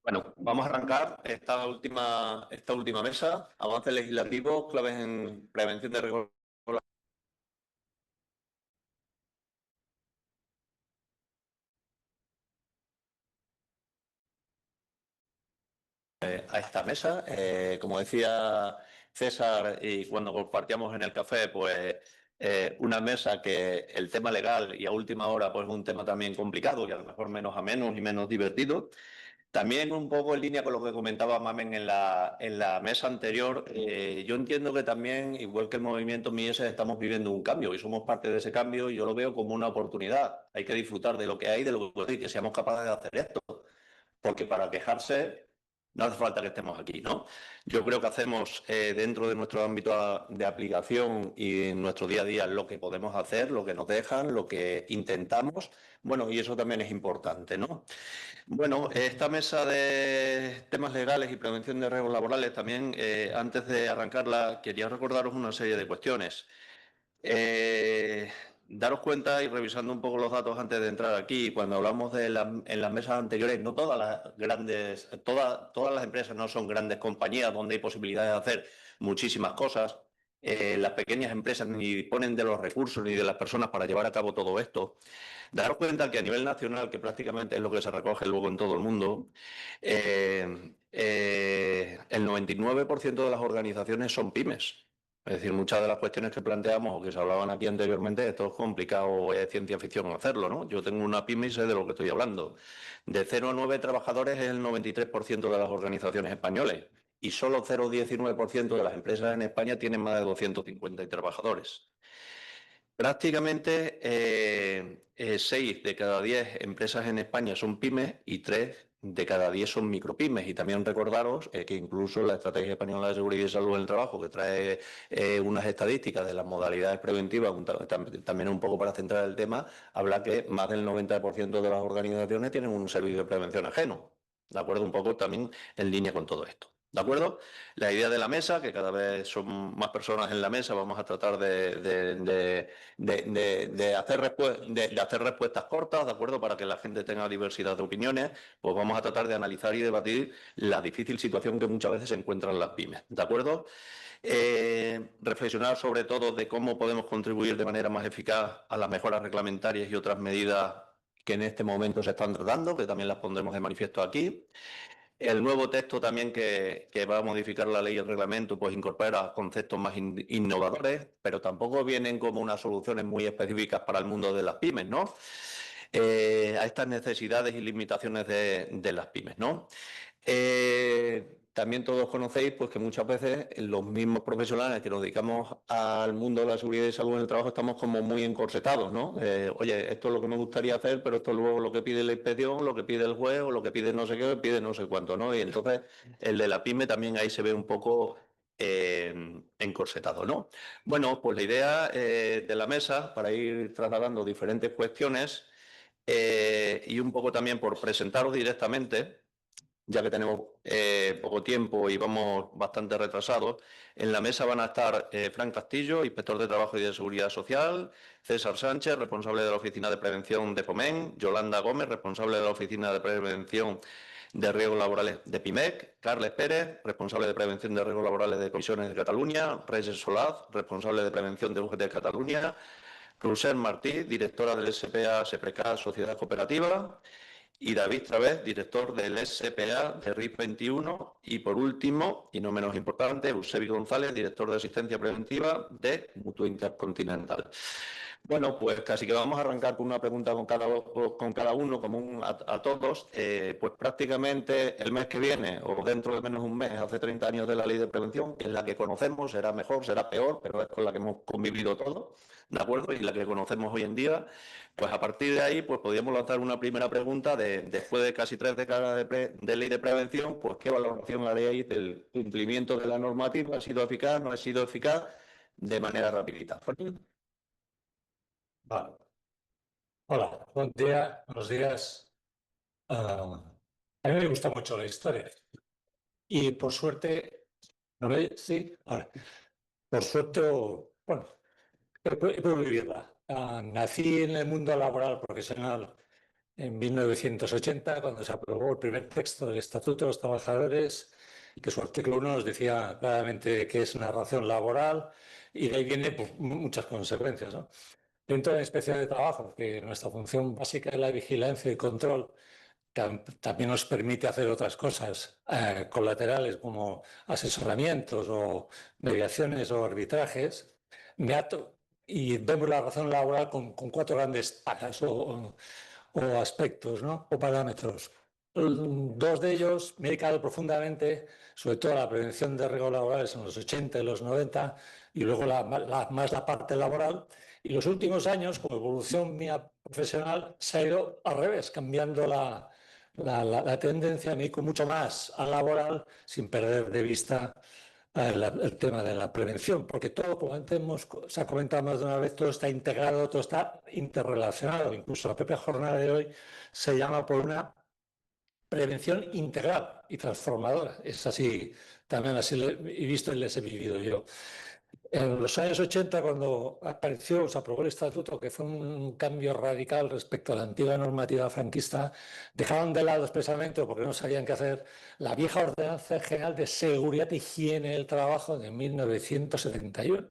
Bueno, vamos a arrancar esta última mesa. Avances legislativos, claves en prevención de riesgos a esta mesa. Como decía César, y cuando compartíamos en el café, pues una mesa que el tema legal y a última hora, pues es un tema también complicado y a lo mejor menos a menos y menos divertido. También un poco en línea con lo que comentaba Mamen en la mesa anterior, yo entiendo que también, igual que el movimiento MIES, estamos viviendo un cambio y somos parte de ese cambio y yo lo veo como una oportunidad. Hay que disfrutar de lo que hay, de lo que hay, que seamos capaces de hacer esto, porque para quejarse no hace falta que estemos aquí, ¿no? Yo creo que hacemos dentro de nuestro ámbito de aplicación y en nuestro día a día lo que podemos hacer, lo que nos dejan, lo que intentamos, bueno, y eso también es importante, ¿no? Bueno, esta mesa de temas legales y prevención de riesgos laborales también, antes de arrancarla, quería recordaros una serie de cuestiones. Eh, Daros cuenta y revisando un poco los datos antes de entrar aquí, cuando hablamos en las mesas anteriores, no todas las grandes, todas las empresas no son grandes compañías donde hay posibilidades de hacer muchísimas cosas. Las pequeñas empresas ni disponen de los recursos ni de las personas para llevar a cabo todo esto. Daros cuenta que a nivel nacional, que prácticamente es lo que se recoge luego en todo el mundo, el 99% de las organizaciones son pymes. Es decir, muchas de las cuestiones que planteamos o que se hablaban aquí anteriormente, esto es complicado, es ciencia ficción hacerlo, ¿no? Yo tengo una pyme y sé de lo que estoy hablando. De 0 a 9 trabajadores es el 93% de las organizaciones españoles y solo 0,19% de las empresas en España tienen más de 250 trabajadores. Prácticamente 6 de cada 10 empresas en España son pymes y 3 de cada 10 son micropymes. Y también recordaros que incluso la Estrategia Española de Seguridad y Salud en el Trabajo, que trae unas estadísticas de las modalidades preventivas, también un poco para centrar el tema, habla que más del 90% de las organizaciones tienen un servicio de prevención ajeno. ¿De acuerdo? Un poco también en línea con todo esto. ¿De acuerdo? La idea de la mesa, que cada vez son más personas en la mesa, vamos a tratar de hacer respuestas cortas, ¿de acuerdo? Para que la gente tenga diversidad de opiniones, pues vamos a tratar de analizar y debatir la difícil situación que muchas veces se encuentran las pymes, ¿de acuerdo? Reflexionar sobre todo de cómo podemos contribuir de manera más eficaz a las mejoras reglamentarias y otras medidas que en este momento se están tratando, que también las pondremos de manifiesto aquí. El nuevo texto también que va a modificar la ley y el reglamento, pues incorpora conceptos más innovadores, pero tampoco vienen como unas soluciones muy específicas para el mundo de las pymes, ¿no? A estas necesidades y limitaciones de las pymes, ¿no? También todos conocéis pues, que muchas veces los mismos profesionales que nos dedicamos al mundo de la seguridad y salud en el trabajo estamos como muy encorsetados, ¿no? Oye, esto es lo que me gustaría hacer, pero esto es luego lo que pide la inspección, lo que pide el juez, o lo que pide no sé qué, pide no sé cuánto, ¿no? Y entonces el de la pyme también ahí se ve un poco encorsetado, ¿no? Bueno, pues la idea de la mesa, para ir trasladando diferentes cuestiones y un poco también por presentaros directamente, ya que tenemos poco tiempo y vamos bastante retrasados. En la mesa van a estar Fran Castillo, inspector de Trabajo y de Seguridad Social, César Sánchez, responsable de la Oficina de Prevención de FOMEN, Yolanda Gómez, responsable de la Oficina de Prevención de Riesgos Laborales de PIMEC, Carles Pérez, responsable de Prevención de Riesgos Laborales de Comisiones de Cataluña, Reyes Solaz, responsable de Prevención de UGT de Cataluña, Roser Martí, directora del SPA SEPRECA Sociedad Cooperativa, y David Través, director del SPA de RIF 21. Y por último, y no menos importante, Eusebio González, director de Asistencia Preventiva de Mutua Intercontinental. Bueno, pues casi que vamos a arrancar con una pregunta con cada uno, común a todos. Pues prácticamente el mes que viene, o dentro de menos de un mes, hace 30 años de la Ley de Prevención, que es la que conocemos, será mejor, será peor, pero es con la que hemos convivido todos, ¿de acuerdo? Y la que conocemos hoy en día. Pues a partir de ahí, pues podríamos lanzar una primera pregunta después de casi 3 décadas de ley de prevención, pues qué valoración haréis del cumplimiento de la normativa, ha sido eficaz, no ha sido eficaz, de manera rapidita. Vale. Hola, buen día, buenos días. A mí me gusta mucho la historia y por suerte, ¿no me? Sí, vale. Por suerte, bueno, he podido vivirla. Nací en el mundo laboral profesional en 1980, cuando se aprobó el primer texto del Estatuto de los Trabajadores, que su artículo 1 nos decía claramente que es una relación laboral y de ahí viene pues, muchas consecuencias, ¿no? Dentro de la inspección de trabajo, que nuestra función básica es la vigilancia y control, también nos permite hacer otras cosas colaterales como asesoramientos o mediaciones o arbitrajes. Y vemos la razón laboral con cuatro grandes patas o aspectos, ¿no? O parámetros. Dos de ellos me he dedicado profundamente, sobre todo a la prevención de riesgos laborales en los 80 y los 90, y luego más la parte laboral. Y los últimos años, como evolución mía profesional, se ha ido al revés, cambiando la tendencia, me dedico mucho más al laboral sin perder de vista el tema de la prevención, porque todo, como antes se ha comentado más de una vez, todo está integrado, todo está interrelacionado. Incluso la propia jornada de hoy se llama por una prevención integral y transformadora. Es así, también así lo he visto y les he vivido yo. En los años 80, cuando apareció, se aprobó el estatuto, que fue un cambio radical respecto a la antigua normativa franquista, dejaron de lado expresamente, porque no sabían qué hacer, la vieja Ordenanza General de Seguridad e Higiene del Trabajo de 1971.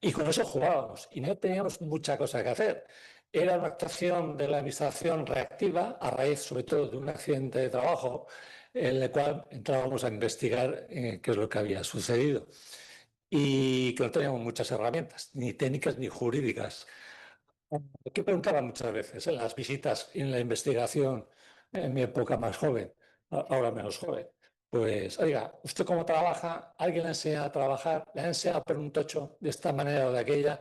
Y con eso jugábamos y no teníamos mucha cosa que hacer. Era una actuación de la administración reactiva a raíz, sobre todo, de un accidente de trabajo en el cual entrábamos a investigar qué es lo que había sucedido y que no teníamos muchas herramientas, ni técnicas ni jurídicas. ¿Qué preguntaba muchas veces en las visitas y en la investigación en mi época más joven, ahora menos joven? Pues, oiga, ¿usted cómo trabaja? ¿Alguien le enseña a trabajar? ¿Le ha enseñado a poner un tocho de esta manera o de aquella?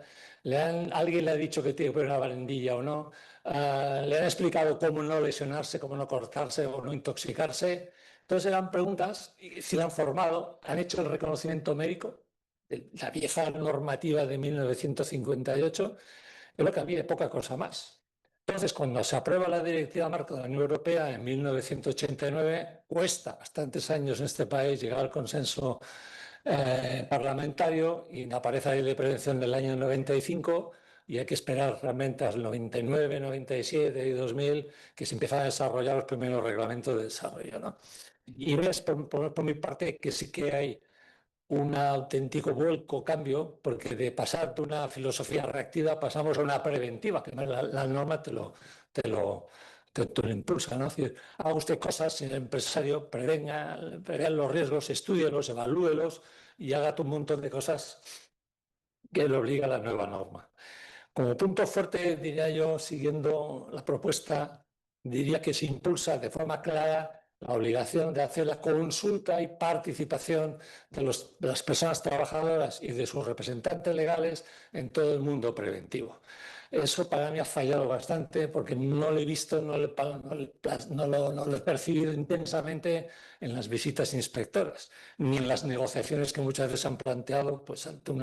¿Alguien le ha dicho que tiene que poner una barandilla o no? ¿Le han explicado cómo no lesionarse, cómo no cortarse o no intoxicarse? Entonces eran preguntas, y si la han formado, han hecho el reconocimiento médico de la vieja normativa de 1958, es lo que había, poca cosa más. Entonces, cuando se aprueba la Directiva Marco de la Unión Europea en 1989, cuesta bastantes años en este país llegar al consenso parlamentario y aparece la ley de prevención del año 95 y hay que esperar realmente al 99, 97 y 2000 que se empiezan a desarrollar los primeros reglamentos de desarrollo, ¿no? Y ves, por mi parte, que sí que hay un auténtico vuelco, cambio, porque de pasar de una filosofía reactiva pasamos a una preventiva, que la norma te lo impulsa, ¿no? Es decir, haga usted cosas, señor empresario, prevenga los riesgos, estúdielos, evalúelos y haga un montón de cosas que le obliga a la nueva norma. Como punto fuerte, diría yo, siguiendo la propuesta, diría que se impulsa de forma clara la obligación de hacer la consulta y participación de las personas trabajadoras y de sus representantes legales en todo el mundo preventivo. Eso para mí ha fallado bastante porque no lo he visto, no lo he percibido intensamente en las visitas inspectoras, ni en las negociaciones que muchas veces han planteado pues, ante un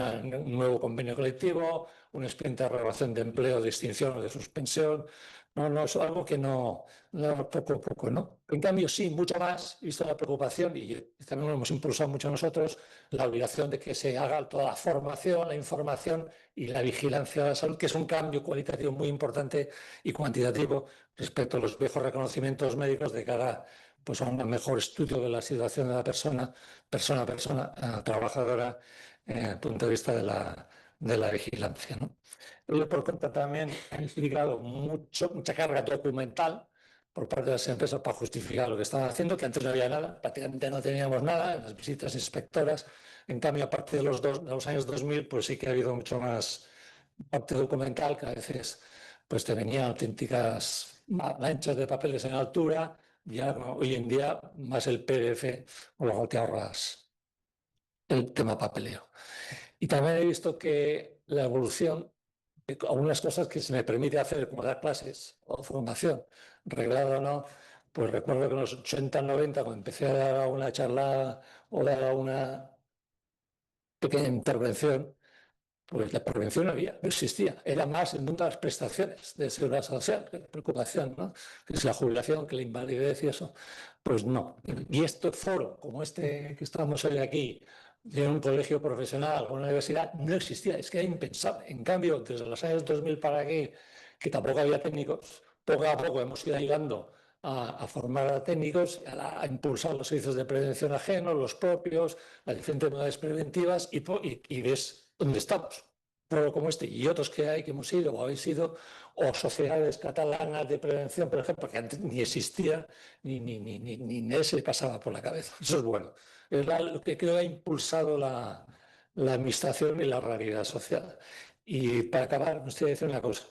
nuevo convenio colectivo, un expediente de regulación de empleo, de extinción o de suspensión. No, es algo que poco a poco, ¿no? En cambio, sí, mucho más, visto la preocupación, y también lo hemos impulsado mucho nosotros, la obligación de que se haga toda la formación, la información y la vigilancia de la salud, que es un cambio cualitativo muy importante y cuantitativo respecto a los viejos reconocimientos médicos de cara pues, a un mejor estudio de la situación de la persona a persona, trabajadora, desde el punto de vista de la vigilancia, ¿no? Ellos, por contra, también han implicado mucha carga documental por parte de las empresas para justificar lo que estaban haciendo, que antes no había nada, prácticamente no teníamos nada en las visitas inspectoras. En cambio, a partir de los años 2000, pues sí que ha habido mucho más parte documental, que a veces pues te venían auténticas manchas de papeles en altura. Ya hoy en día, más el PDF, o luego te ahorras el tema papeleo. Y también he visto que la evolución, algunas cosas que se me permite hacer, como dar clases o formación, reglado o no, pues recuerdo que en los 80, 90, cuando empecé a dar una charla o dar una pequeña intervención, pues la prevención no existía. Era más el mundo de las prestaciones de seguridad social, que la preocupación, ¿no? Que es la jubilación, que la invalidez y eso. Pues no. Y este foro, como este que estamos hoy aquí, de un colegio profesional o una universidad, no existía. Es que era impensable. En cambio, desde los años 2000 para aquí, que tampoco había técnicos, Poco a poco hemos ido ayudando a formar a técnicos, a impulsar los servicios de prevención ajenos, los propios, las diferentes modalidades preventivas y ves dónde estamos. Foro como este y otros que hay, que hemos ido o habéis ido, o sociedades catalanas de prevención, por ejemplo, que antes ni existía, ni se le pasaba por la cabeza. Eso es bueno. Es lo que creo que ha impulsado la administración y la realidad social. Y para acabar, me gustaría decir una cosa,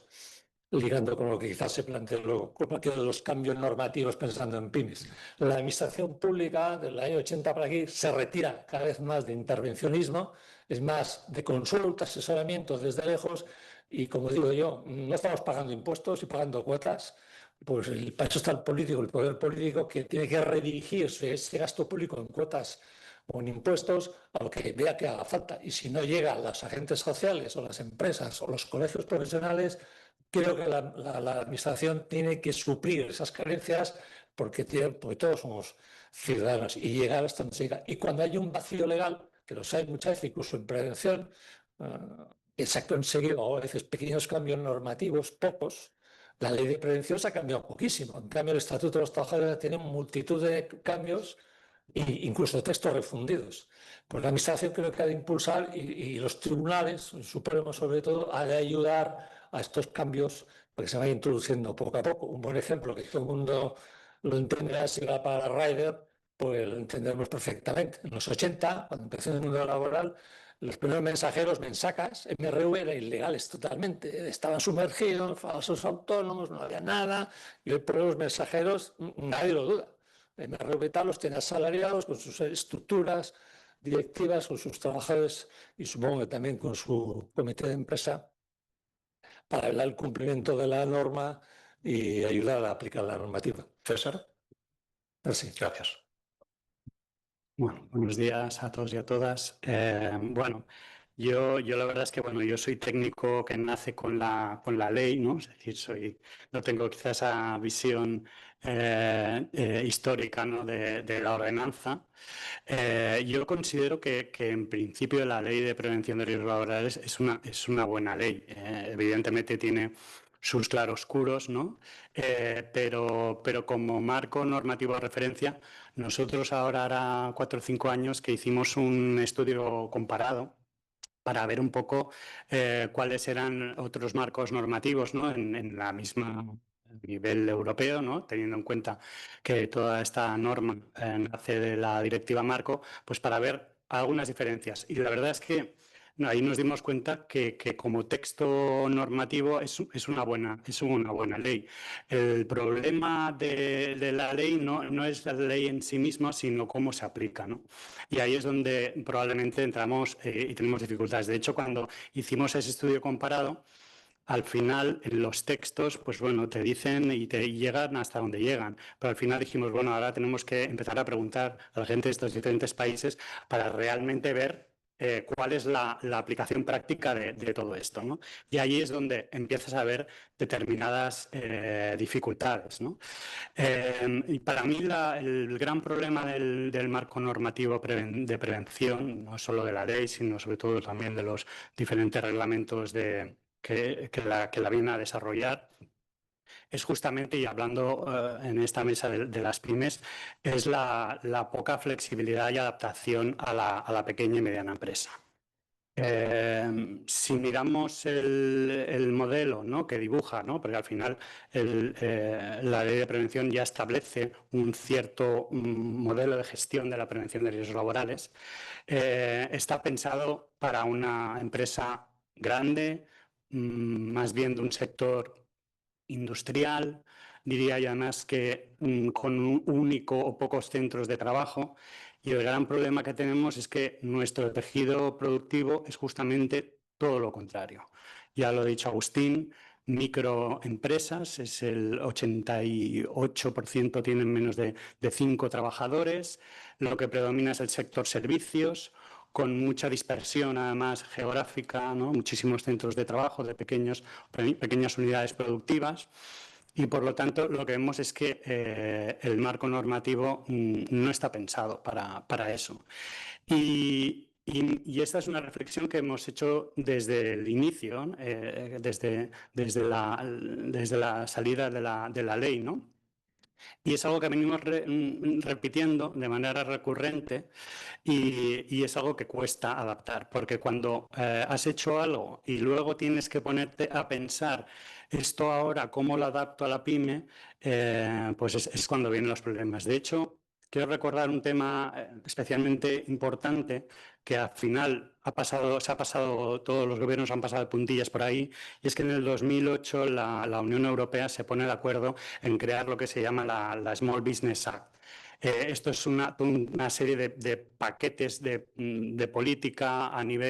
ligando con lo que quizás se plantea luego, que de los cambios normativos pensando en pymes. La administración pública del año 80 para aquí se retira cada vez más de intervencionismo, es más de consulta, asesoramiento desde lejos y, como digo yo, no estamos pagando impuestos y pagando cuotas. Pues para eso está el político, el poder político, que tiene que redirigir ese gasto público en cuotas o en impuestos a lo que vea que haga falta. Y si no llegan los agentes sociales o las empresas o los colegios profesionales, creo que la administración tiene que suplir esas carencias porque todos somos ciudadanos y llegar hasta donde se llega. Y cuando hay un vacío legal, que los hay muchas veces, incluso en prevención, se ha conseguido a veces pequeños cambios normativos, pocos. La ley de prevención se ha cambiado poquísimo. En cambio, el Estatuto de los Trabajadores tiene multitud de cambios e incluso textos refundidos. Pues la Administración creo que ha de impulsar y los tribunales, el Supremo sobre todo, ha de ayudar a estos cambios porque se vayan introduciendo poco a poco. Un buen ejemplo que todo el mundo lo entenderá si va para Rider, pues lo entendemos perfectamente. En los 80, cuando empezó el mundo laboral, los primeros mensajeros, mensacas, MRV, eran ilegales totalmente. Estaban sumergidos, falsos autónomos, no había nada. Y hoy por los mensajeros, nadie lo duda. MRV tal los tiene asalariados con sus estructuras directivas, con sus trabajadores y supongo que también con su comité de empresa para velar el cumplimiento de la norma y ayudar a aplicar la normativa. César, Así. gracias. Bueno, buenos días a todos y a todas. Bueno, yo la verdad es que yo soy técnico que nace con la ley, ¿no? Es decir, no tengo quizás esa visión histórica, ¿no? de la ordenanza. Yo considero que en principio la ley de prevención de riesgos laborales es una buena ley. Evidentemente tiene sus claroscuros, ¿no? Pero como marco normativo de referencia, nosotros ahora hará 4 o 5 años que hicimos un estudio comparado para ver un poco cuáles eran otros marcos normativos, ¿no? en la misma nivel europeo, ¿no? Teniendo en cuenta que toda esta norma nace de la directiva marco, pues para ver algunas diferencias. Y la verdad es que ahí nos dimos cuenta que como texto normativo es una buena ley. El problema de la ley no es la ley en sí misma, sino cómo se aplica, ¿no? Y ahí es donde probablemente entramos y tenemos dificultades. De hecho, cuando hicimos ese estudio comparado, al final los textos, pues bueno, te dicen y te llegan hasta donde llegan. Pero al final dijimos, bueno, ahora tenemos que empezar a preguntar a la gente de estos diferentes países para realmente ver cuál es la aplicación práctica de todo esto, ¿no? Y ahí es donde empiezas a ver determinadas dificultades, ¿no? Y para mí el gran problema del marco normativo de prevención, no solo de la ley, sino sobre todo también de los diferentes reglamentos que la viene a desarrollar, es justamente, y hablando en esta mesa de las pymes, es la poca flexibilidad y adaptación a la pequeña y mediana empresa. Si miramos el modelo, ¿no? que dibuja, ¿no? porque al final la ley de prevención ya establece un cierto modelo de gestión de la prevención de riesgos laborales, está pensado para una empresa grande, más bien de un sector industrial, diría yo además que con un único o pocos centros de trabajo. Y el gran problema que tenemos es que nuestro tejido productivo es justamente todo lo contrario. Ya lo ha dicho Agustín, microempresas, es el 88% tienen menos de 5 trabajadores, lo que predomina es el sector servicios, con mucha dispersión además geográfica, ¿no? Muchísimos centros de trabajo de pequeñas unidades productivas. Y por lo tanto lo que vemos es que el marco normativo no está pensado para eso. Y Y esta es una reflexión que hemos hecho desde el inicio, desde la salida de la ley, ¿no? Y es algo que venimos repitiendo de manera recurrente y es algo que cuesta adaptar, porque cuando has hecho algo y luego tienes que ponerte a pensar esto ahora, cómo lo adapto a la pyme, pues es cuando vienen los problemas. De hecho, quiero recordar un tema especialmente importante que al final se ha pasado, todos los gobiernos han pasado de puntillas por ahí, y es que en el 2008 la Unión Europea se pone de acuerdo en crear lo que se llama la Small Business Act. Esto es una serie de paquetes de política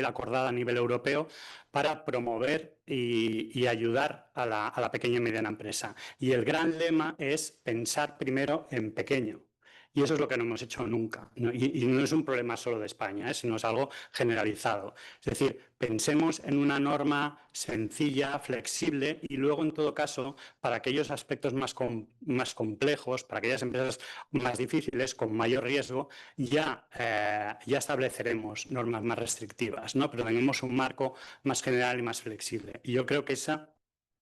acordada a nivel europeo para promover y ayudar a la pequeña y mediana empresa. Y el gran lema es pensar primero en pequeño. Y eso es lo que no hemos hecho nunca, ¿no? Y no es un problema solo de España, sino es algo generalizado. Es decir, pensemos en una norma sencilla, flexible, y luego, en todo caso, para aquellos aspectos más complejos, para aquellas empresas más difíciles, con mayor riesgo, ya estableceremos normas más restrictivas, ¿no? Pero tengamos un marco más general y más flexible. Y yo creo que esa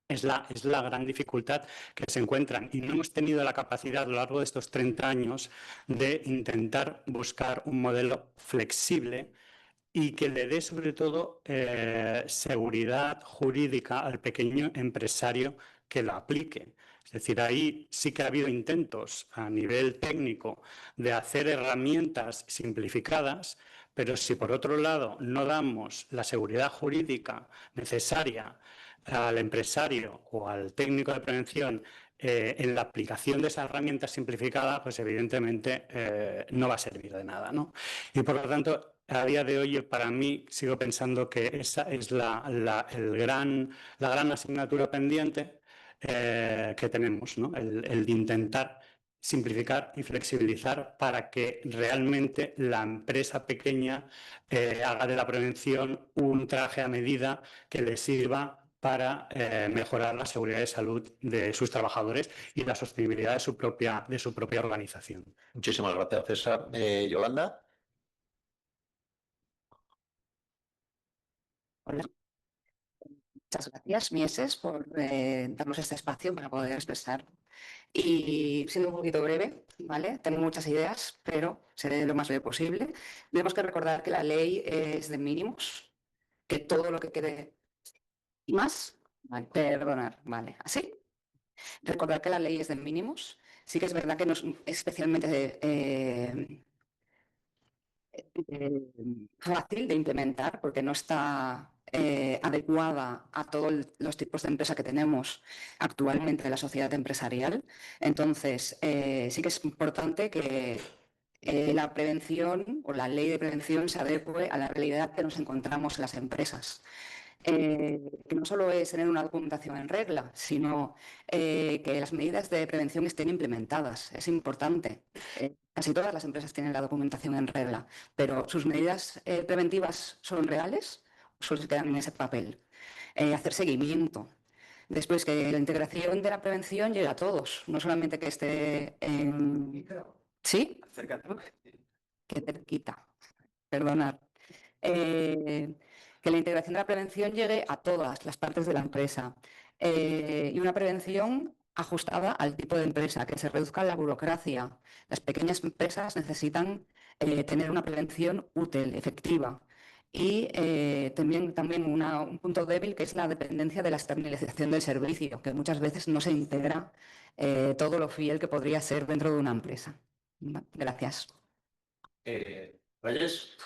es la gran dificultad que se encuentran, y no hemos tenido la capacidad a lo largo de estos 30 años de intentar buscar un modelo flexible y que le dé sobre todo seguridad jurídica al pequeño empresario que lo aplique. Es decir, ahí sí que ha habido intentos a nivel técnico de hacer herramientas simplificadas, pero si por otro lado no damos la seguridad jurídica necesaria al empresario o al técnico de prevención en la aplicación de esa herramienta simplificada, pues evidentemente no va a servir de nada, ¿no? Y por lo tanto, a día de hoy, para mí, sigo pensando que esa es la gran asignatura pendiente que tenemos, ¿no? El de intentar simplificar y flexibilizar para que realmente la empresa pequeña haga de la prevención un traje a medida que le sirva para mejorar la seguridad de salud de sus trabajadores y la sostenibilidad de su propia organización. Muchísimas gracias, César. Yolanda. Hola. Muchas gracias, Mieses, por darnos este espacio para poder expresar. Y siendo un poquito breve, ¿vale? Tengo muchas ideas, pero seré lo más breve posible. Tenemos que recordar que la ley es de mínimos, que todo lo que quede y más, vale, perdonar, ¿vale? ¿Así? Recordar que la ley es de mínimos. Sí que es verdad que no es especialmente fácil de implementar porque no está adecuada a todos los tipos de empresa que tenemos actualmente en la sociedad empresarial. Entonces, sí que es importante que la prevención o la ley de prevención se adecue a la realidad que nos encontramos en las empresas. Que no solo es tener una documentación en regla, sino que las medidas de prevención estén implementadas. Es importante. Casi todas las empresas tienen la documentación en regla, pero ¿sus medidas preventivas son reales o solo se quedan en ese papel? Hacer seguimiento. Después, que la integración de la prevención llegue a todos, no solamente que esté en... ¿Sí? Que cerquita. Perdonad. Que la integración de la prevención llegue a todas las partes de la empresa y una prevención ajustada al tipo de empresa, que se reduzca la burocracia. Las pequeñas empresas necesitan tener una prevención útil, efectiva. Y también un punto débil, que es la dependencia de la externalización del servicio, que muchas veces no se integra todo lo fiel que podría ser dentro de una empresa. Gracias. Reyes.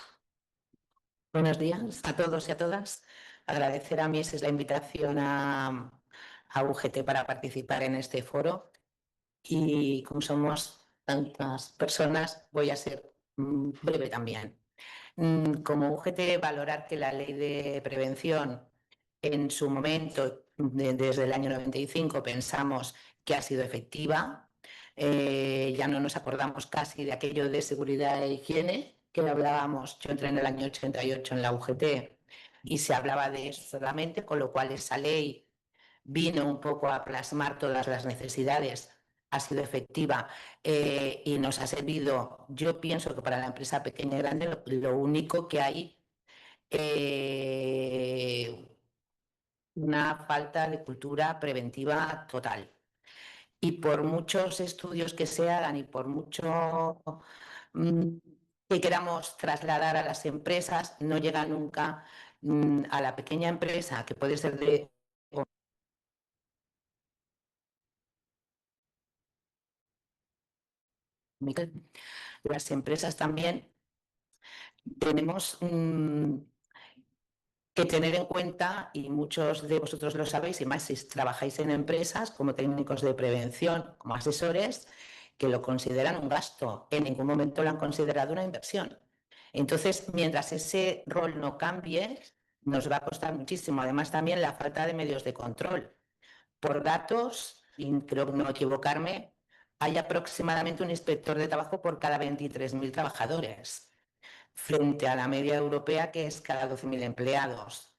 Buenos días a todos y a todas. Agradecer a Mieses la invitación a UGT para participar en este foro. Y como somos tantas personas, voy a ser breve también. Como UGT, valorar que la ley de prevención en su momento, desde el año 95, pensamos que ha sido efectiva. Ya no nos acordamos casi de aquello de seguridad e higiene que hablábamos. Yo entré en el año 88 en la UGT y se hablaba de eso solamente, con lo cual esa ley vino un poco a plasmar todas las necesidades, ha sido efectiva y nos ha servido. Yo pienso que para la empresa pequeña y grande lo único que hay una falta de cultura preventiva total. Y por muchos estudios que se hagan y por mucho que queramos trasladar a las empresas, no llega nunca a la pequeña empresa, que puede ser de las empresas también tenemos que tener en cuenta, y muchos de vosotros lo sabéis, y más si trabajáis en empresas como técnicos de prevención, como asesores, que lo consideran un gasto. En ningún momento lo han considerado una inversión. Entonces, mientras ese rol no cambie, nos va a costar muchísimo. Además, también la falta de medios de control. Por datos, y creo que no equivocarme, hay aproximadamente un inspector de trabajo por cada 23.000 trabajadores, frente a la media europea, que es cada 12.000 empleados.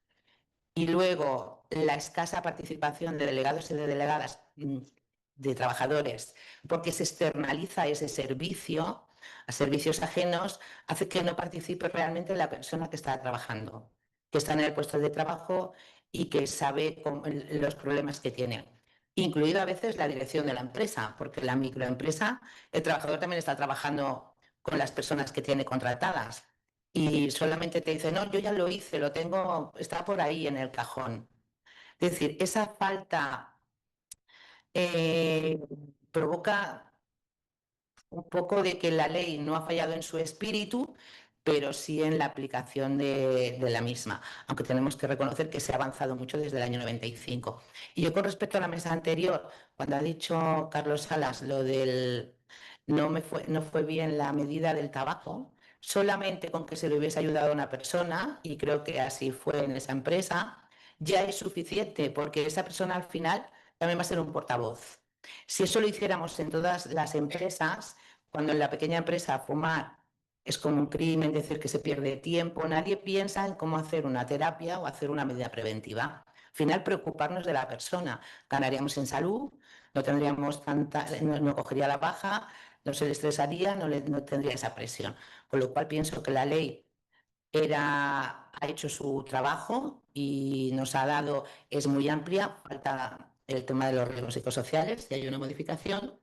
Y luego la escasa participación de delegados y de delegadas de trabajadores, porque se externaliza ese servicio a servicios ajenos, hace que no participe realmente la persona que está trabajando, que está en el puesto de trabajo y que sabe los problemas que tiene. Incluido a veces la dirección de la empresa, porque la microempresa, el trabajador también está trabajando con las personas que tiene contratadas y solamente te dice, no, yo ya lo hice, lo tengo, está por ahí en el cajón. Es decir, esa falta provoca un poco de que la ley no ha fallado en su espíritu, pero sí en la aplicación de la misma, aunque tenemos que reconocer que se ha avanzado mucho desde el año 95. Y yo con respecto a la mesa anterior, cuando ha dicho Carlos Salas lo del no fue bien la medida del tabaco, solamente con que se le hubiese ayudado a una persona, y creo que así fue en esa empresa, ya es suficiente, porque esa persona al final también va a ser un portavoz. Si eso lo hiciéramos en todas las empresas, cuando en la pequeña empresa fumar es como un crimen, decir que se pierde tiempo, nadie piensa en cómo hacer una terapia o hacer una medida preventiva. Al final, preocuparnos de la persona. Ganaríamos en salud, no tendríamos no cogería la baja, no se le estresaría, no tendría esa presión. Con lo cual pienso que la ley ha hecho su trabajo y nos ha dado, es muy amplia, falta el tema de los riesgos psicosociales, y hay una modificación,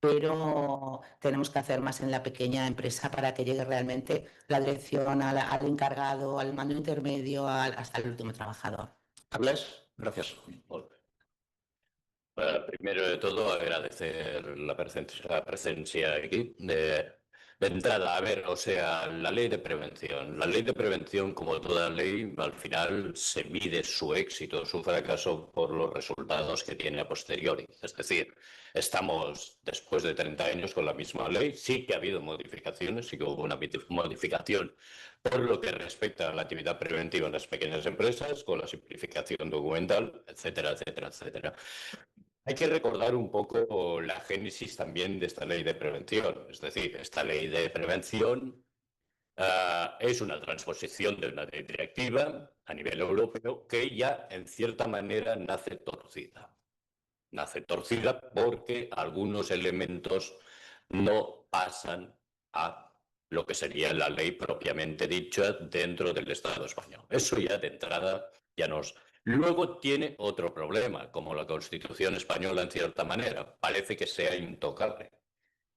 pero tenemos que hacer más en la pequeña empresa para que llegue realmente la dirección al encargado, al mando intermedio, hasta el último trabajador. Carles, gracias. Primero de todo, agradecer la presencia aquí. De entrada, a ver, o sea, la ley de prevención. La ley de prevención, como toda ley, al final se mide su éxito, su fracaso por los resultados que tiene a posteriori. Es decir, estamos después de 30 años con la misma ley. Sí que ha habido modificaciones, sí que hubo una modificación por lo que respecta a la actividad preventiva en las pequeñas empresas, con la simplificación documental, etcétera, etcétera, etcétera. Hay que recordar un poco la génesis también de esta ley de prevención. Es decir, esta ley de prevención es una transposición de una ley directiva a nivel europeo que ya en cierta manera nace torcida. Nace torcida porque algunos elementos no pasan a lo que sería la ley propiamente dicha dentro del Estado español. Eso ya de entrada ya nos... Luego tiene otro problema, como la Constitución española en cierta manera. Parece que sea intocable.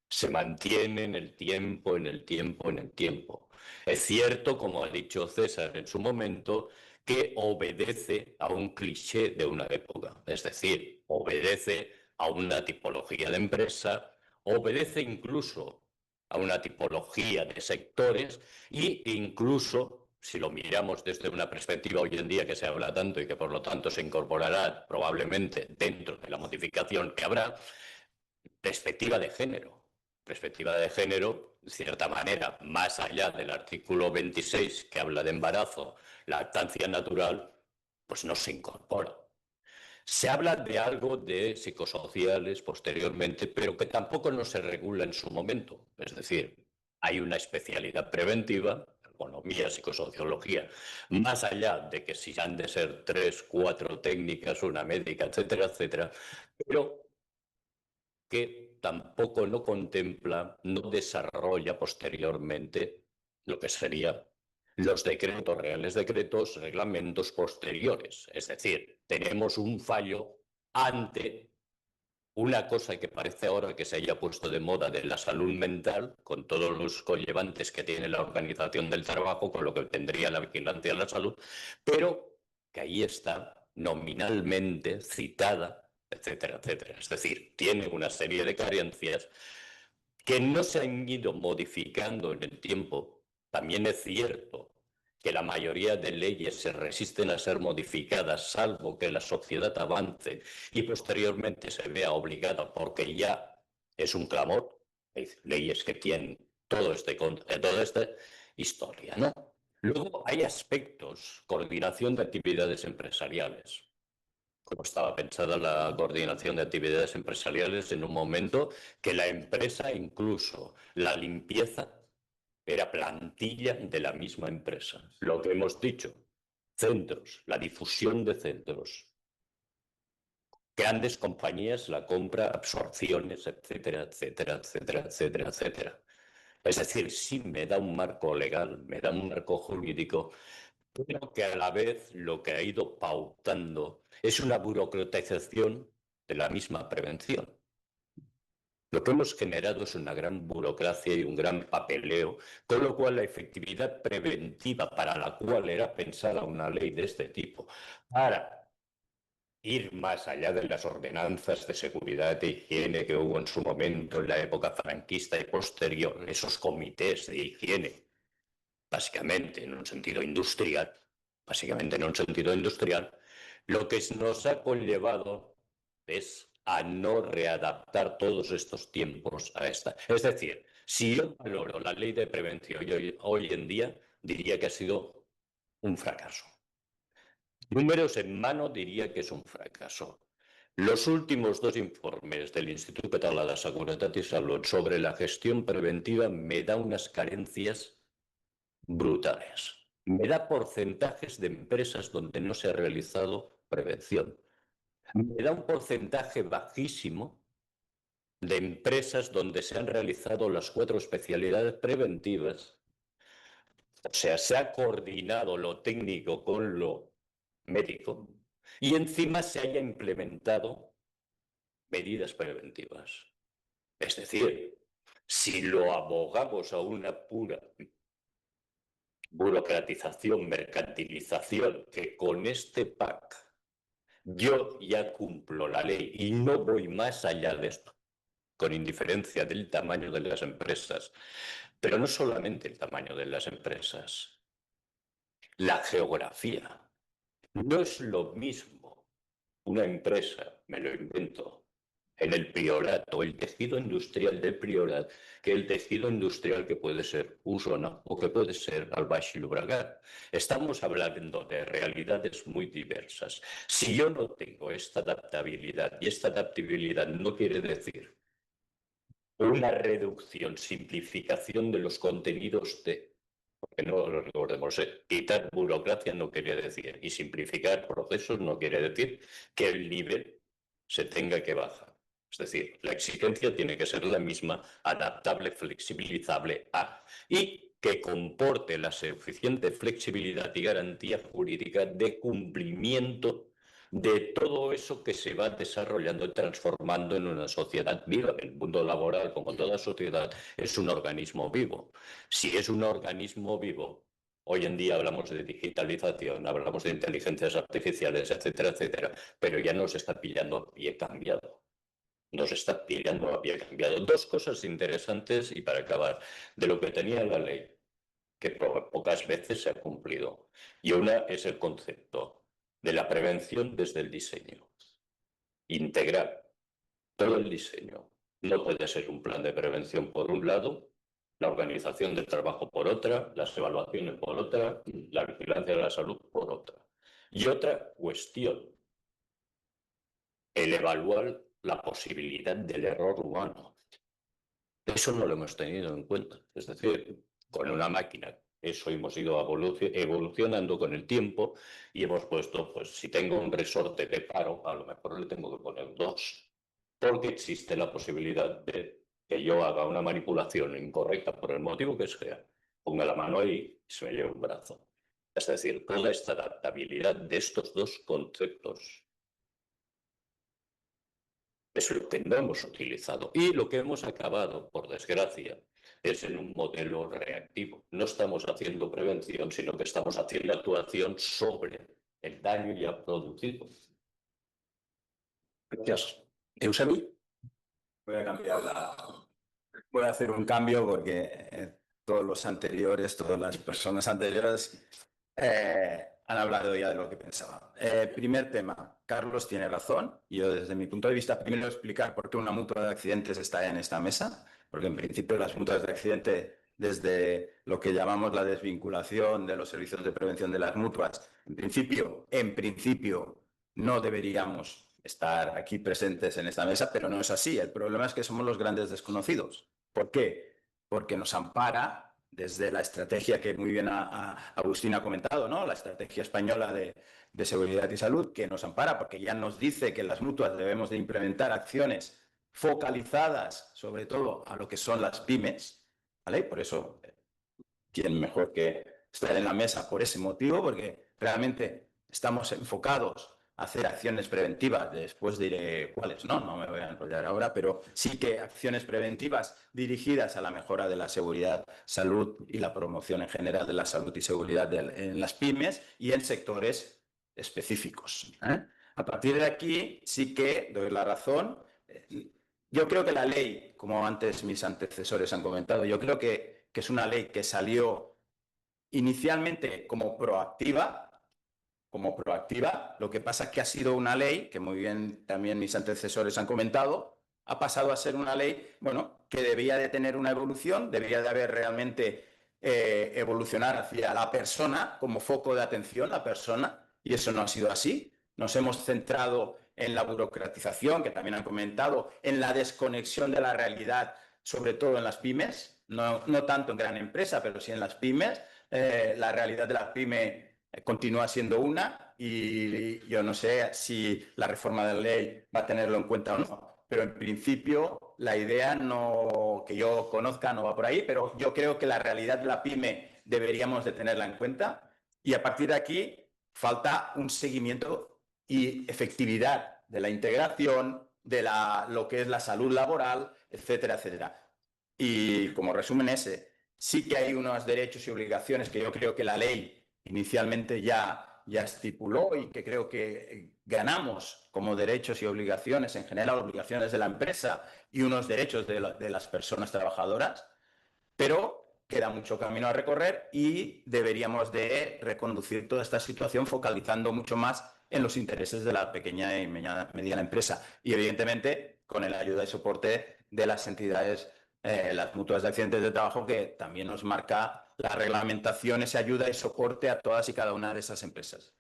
Se mantiene en el tiempo, en el tiempo, en el tiempo. Es cierto, como ha dicho César en su momento, que obedece a un cliché de una época. Es decir, obedece a una tipología de empresa, obedece incluso a una tipología de sectores e incluso, si lo miramos desde una perspectiva hoy en día que se habla tanto y que por lo tanto se incorporará probablemente dentro de la modificación que habrá, perspectiva de género. Perspectiva de género, de cierta manera, más allá del artículo 26 que habla de embarazo, lactancia natural, pues no se incorpora. Se habla de algo de psicosociales posteriormente, pero que tampoco no se regula en su momento. Es decir, hay una especialidad preventiva, economía, psicosociología, más allá de que si han de ser 3, 4 técnicas, una médica, etcétera, etcétera, pero que tampoco no contempla, no desarrolla posteriormente lo que sería los decretos, reales decretos, reglamentos posteriores. Es decir, tenemos un fallo ante una cosa que parece ahora que se haya puesto de moda de la salud mental, con todos los conllevantes que tiene la organización del trabajo, con lo que tendría la vigilancia de la salud, pero que ahí está nominalmente citada, etcétera, etcétera. Es decir, tiene una serie de carencias que no se han ido modificando en el tiempo. También es cierto que la mayoría de leyes se resisten a ser modificadas, salvo que la sociedad avance y posteriormente se vea obligada, porque ya es un clamor. Hay leyes que tienen toda esta historia, ¿no? Luego hay aspectos, coordinación de actividades empresariales. Como estaba pensada la coordinación de actividades empresariales en un momento que la empresa, incluso la limpieza, era plantilla de la misma empresa. Lo que hemos dicho, centros, la difusión de centros, grandes compañías, la compra, absorciones, etcétera, etcétera, etcétera, etcétera, etcétera. Es decir, sí me da un marco legal, me da un marco jurídico, pero que a la vez lo que ha ido pautando es una burocratización de la misma prevención. Lo que hemos generado es una gran burocracia y un gran papeleo, con lo cual la efectividad preventiva para la cual era pensada una ley de este tipo, para ir más allá de las ordenanzas de seguridad e higiene que hubo en su momento en la época franquista y posterior, esos comités de higiene, básicamente en un sentido industrial, lo que nos ha conllevado es a no readaptar todos estos tiempos a esta. Es decir, si yo valoro la ley de prevención hoy en día, diría que ha sido un fracaso. Números en mano, diría que es un fracaso. Los últimos 2 informes del Instituto Català de Seguretat y Salud sobre la gestión preventiva me da unas carencias brutales. Me da porcentajes de empresas donde no se ha realizado prevención. Me da un porcentaje bajísimo de empresas donde se han realizado las 4 especialidades preventivas. O sea, se ha coordinado lo técnico con lo médico y encima se haya implementado medidas preventivas. Es decir, si lo abogamos a una pura burocratización, mercantilización, que con este PAC yo ya cumplo la ley y no voy más allá de esto, con indiferencia del tamaño de las empresas, pero no solamente el tamaño de las empresas, la geografía. No es lo mismo una empresa, me lo invento, en el Priorat o el tejido industrial del Priorat que el tejido industrial que puede ser Osona o que puede ser al Baix Llobregat. Estamos hablando de realidades muy diversas. Si yo no tengo esta adaptabilidad, y esta adaptabilidad no quiere decir una reducción, simplificación de los contenidos de... Porque no lo recordemos, quitar burocracia no quiere decir, y simplificar procesos no quiere decir que el nivel se tenga que bajar. Es decir, la exigencia tiene que ser la misma, adaptable, flexibilizable y que comporte la suficiente flexibilidad y garantía jurídica de cumplimiento de todo eso que se va desarrollando y transformando en una sociedad viva. El mundo laboral, como toda sociedad, es un organismo vivo. Si es un organismo vivo, hoy en día hablamos de digitalización, hablamos de inteligencias artificiales, etcétera, etcétera, pero ya nos está pillando a pie cambiado. Nos está pillando a pie cambiado. 2 cosas interesantes y para acabar, de lo que tenía la ley, que pocas veces se ha cumplido. Y una es el concepto de la prevención desde el diseño. Integrar todo el diseño. No puede ser un plan de prevención por un lado, la organización del trabajo por otra, las evaluaciones por otra, la vigilancia de la salud por otra. Y otra cuestión, el evaluar la posibilidad del error humano. Eso no lo hemos tenido en cuenta. Es decir, con una máquina, eso hemos ido evolucionando con el tiempo y hemos puesto, pues si tengo un resorte de paro, a lo mejor le tengo que poner 2, porque existe la posibilidad de que yo haga una manipulación incorrecta por el motivo que sea. ponga la mano ahí y se me lleve un brazo. Es decir, toda esta adaptabilidad de estos dos conceptos es lo que no hemos utilizado y lo que hemos acabado, por desgracia, es en un modelo reactivo. No estamos haciendo prevención, sino que estamos haciendo actuación sobre el daño ya producido. Gracias. Eusebio. Voy a hacer un cambio porque todos los anteriores, todas las personas anteriores han hablado ya de lo que pensaba. Primer tema, Carlos tiene razón. Yo desde mi punto de vista, primero explicar por qué una mutua de accidentes está en esta mesa, porque en principio las mutuas de accidente, desde lo que llamamos la desvinculación de los servicios de prevención de las mutuas, en principio no deberíamos estar aquí presentes en esta mesa, pero no es así. El problema es que somos los grandes desconocidos. ¿Por qué? Porque nos ampara desde la estrategia que muy bien Agustín ha comentado, ¿no? La estrategia española de seguridad y salud, que nos ampara porque ya nos dice que las mutuas debemos de implementar acciones focalizadas sobre todo a lo que son las pymes, ¿vale? Por eso, ¿quién mejor que estar en la mesa por ese motivo? Porque realmente estamos enfocados a hacer acciones preventivas. Después diré cuáles, no me voy a enrollar ahora, pero sí que acciones preventivas dirigidas a la mejora de la seguridad, salud y la promoción en general de la salud y seguridad en las pymes y en sectores específicos. A partir de aquí sí que doy la razón. Yo creo que la ley, como antes mis antecesores han comentado, yo creo que es una ley que salió inicialmente como proactiva, lo que pasa es que ha sido una ley, que muy bien también mis antecesores han comentado, ha pasado a ser una ley, bueno, que debía de tener una evolución, debía de haber realmente evolucionar hacia la persona como foco de atención, la persona, y eso no ha sido así. Nos hemos centrado en la burocratización, que también han comentado, en la desconexión de la realidad, sobre todo en las pymes, no tanto en gran empresa, pero sí en las pymes. La realidad de las pymes continúa siendo una y yo no sé si la reforma de la ley va a tenerlo en cuenta o no, pero en principio la idea no, que yo conozca no va por ahí, pero yo creo que la realidad de la pyme deberíamos de tenerla en cuenta y a partir de aquí falta un seguimiento y efectividad de la integración, de lo que es la salud laboral, etcétera, etcétera. Y como resumen ese, sí que hay unos derechos y obligaciones que yo creo que la ley inicialmente ya estipuló y que creo que ganamos como derechos y obligaciones, en general obligaciones de la empresa y unos derechos de las personas trabajadoras, pero queda mucho camino a recorrer y deberíamos de reconducir toda esta situación focalizando mucho más en los intereses de la pequeña y mediana empresa y evidentemente con el ayuda y soporte de las entidades, las mutuas de accidentes de trabajo, que también nos marca la reglamentación, esa ayuda y soporte a todas y cada una de esas empresas.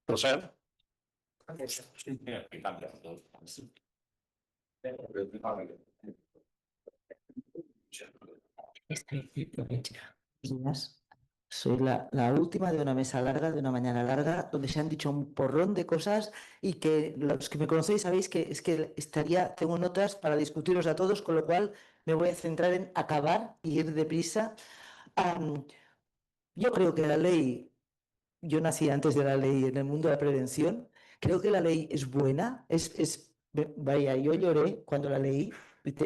José. Días. Soy la última de una mesa larga, de una mañana larga, donde se han dicho un porrón de cosas y que los que me conocéis sabéis que es que tengo notas para discutiros a todos, con lo cual me voy a centrar en acabar y ir deprisa. Yo creo que la ley, yo nací antes de la ley en el mundo de la prevención, creo que la ley es buena, vaya, yo lloré cuando la leí.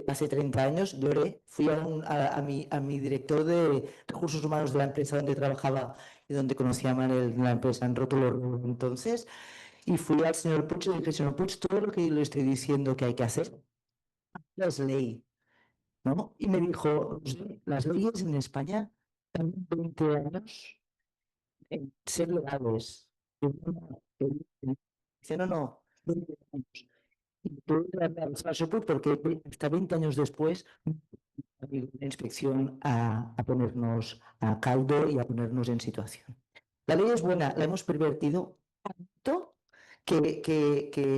Hace 30 años lloré, fui a mi director de recursos humanos de la empresa donde trabajaba y donde conocía a Manel en la empresa en Rótulo entonces, y fui al señor Puig y le dije, señor Puig, todo lo que yo le estoy diciendo que hay que hacer es ley, ¿no? Y me dijo, las leyes en España tardan 20 años en ser legales. Dice, no, 20 años. Y tuve que darle al falso porque hasta 20 años después la inspección a ponernos a caldo y a ponernos en situación. La ley es buena, la hemos pervertido tanto que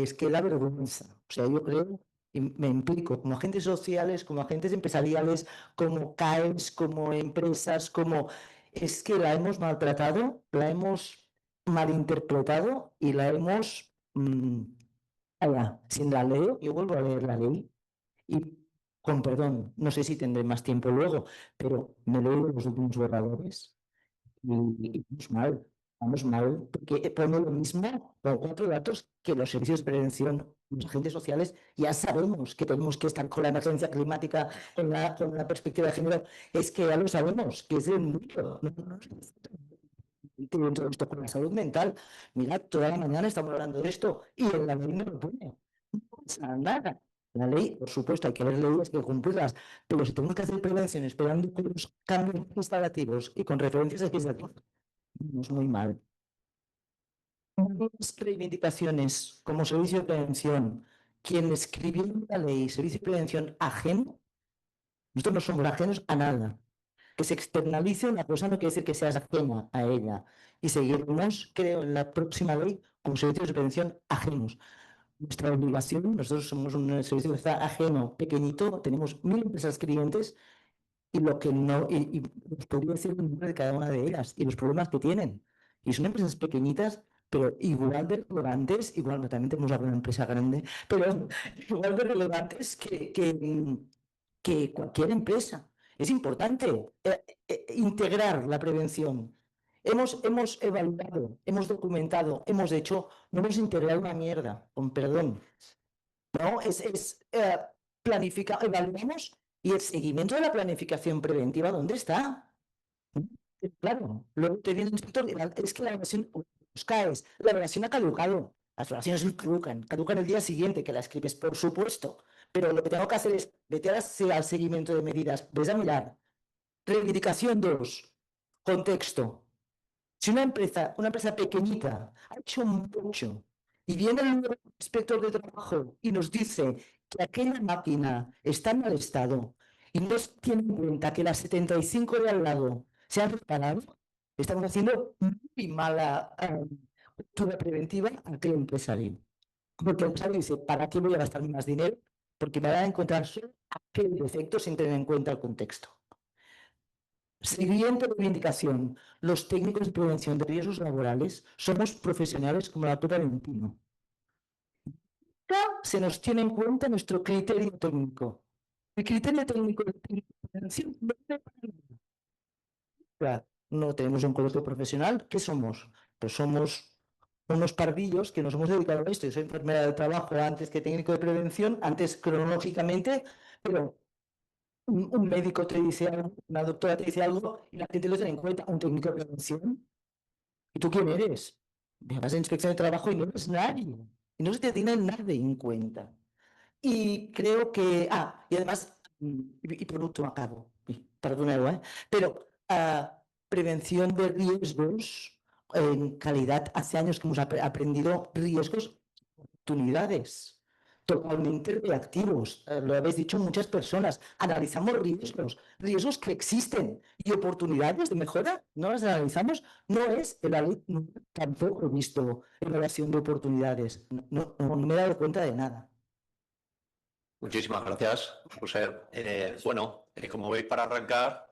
es que da vergüenza. O sea, yo creo, y me implico como agentes sociales, como agentes empresariales, como CAEs, como empresas, es que la hemos maltratado, la hemos malinterpretado y la hemos... sin la ley, yo vuelvo a leer la ley y con perdón, no sé si tendré más tiempo luego, pero me leo los últimos borradores y vamos mal, porque pone lo mismo con 4 datos que los servicios de prevención, los agentes sociales. Ya sabemos que tenemos que estar con la emergencia climática, con la perspectiva de género, es que ya lo sabemos, que es el mundo. Dentro de esto con la salud mental, mirad, toda la mañana estamos hablando de esto y en la ley no lo pone. No pasa nada. La ley, por supuesto, hay que haber leyes que cumplirlas, pero si tenemos que hacer prevención esperando con los cambios legislativos y con referencias legislativas, es muy mal. Las reivindicaciones como servicio de prevención, quien escribió la ley, servicio de prevención ajeno, nosotros no somos ajenos a nada. Que se externalice una cosa no quiere decir que seas ajena a ella. Y seguiremos, creo, en la próxima ley como servicios de prevención ajenos. Nuestra obligación, nosotros somos un servicio que está ajeno, pequeñito, tenemos 1000 empresas clientes y lo que no, y os podría decir el nombre de cada una de ellas y los problemas que tienen. Y son empresas pequeñitas, pero igual de relevantes, igual también tenemos alguna empresa grande, pero igual de relevantes que cualquier empresa. Es importante integrar la prevención. Hemos evaluado, hemos documentado, hemos hecho, no hemos integrado una mierda, con perdón. No, planificar, evaluamos y el seguimiento de la planificación preventiva, ¿dónde está? Claro, luego te viene el inspector y es que la evaluación, os caes, la evaluación ha caducado. Las evaluaciones caducan el día siguiente que la escribes, por supuesto. Pero lo que tengo que hacer es, vete al seguimiento de medidas, ves a mirar. Reivindicación 2, contexto. Si una empresa pequeñita ha hecho mucho y viene el nuevo inspector de trabajo y nos dice que aquella máquina está en mal estado y no tiene en cuenta que las 75 de al lado se han reparado, estamos haciendo muy mala cultura preventiva a aquel empresario. Porque el empresario dice, ¿para qué voy a gastar más dinero? Porque me van a encontrar solo aquel defecto sin tener en cuenta el contexto. Siguiente reivindicación. Los técnicos de prevención de riesgos laborales somos profesionales como la doctora Valentino. Se nos tiene en cuenta nuestro criterio técnico. El criterio técnico de prevención no tenemos un colegio profesional. ¿Qué somos? Pues somos unos pardillos que nos hemos dedicado a esto. Yo soy enfermera de trabajo antes que técnico de prevención, antes cronológicamente, pero un médico te dice algo, una doctora te dice algo y la gente lo tiene en cuenta, un técnico de prevención. ¿Y tú quién eres? Vas a inspección de trabajo y no eres nadie. Y no se te tiene nadie en cuenta. Y creo que, y además, y por último acabo, perdonad, pero prevención de riesgos en calidad, hace años que hemos aprendido riesgos, oportunidades. Totalmente reactivos, lo habéis dicho muchas personas, analizamos riesgos que existen y oportunidades de mejora, no las analizamos, no es la ley, tampoco he visto evaluación de oportunidades, no me he dado cuenta de nada. Muchísimas gracias, José. Como veis, para arrancar,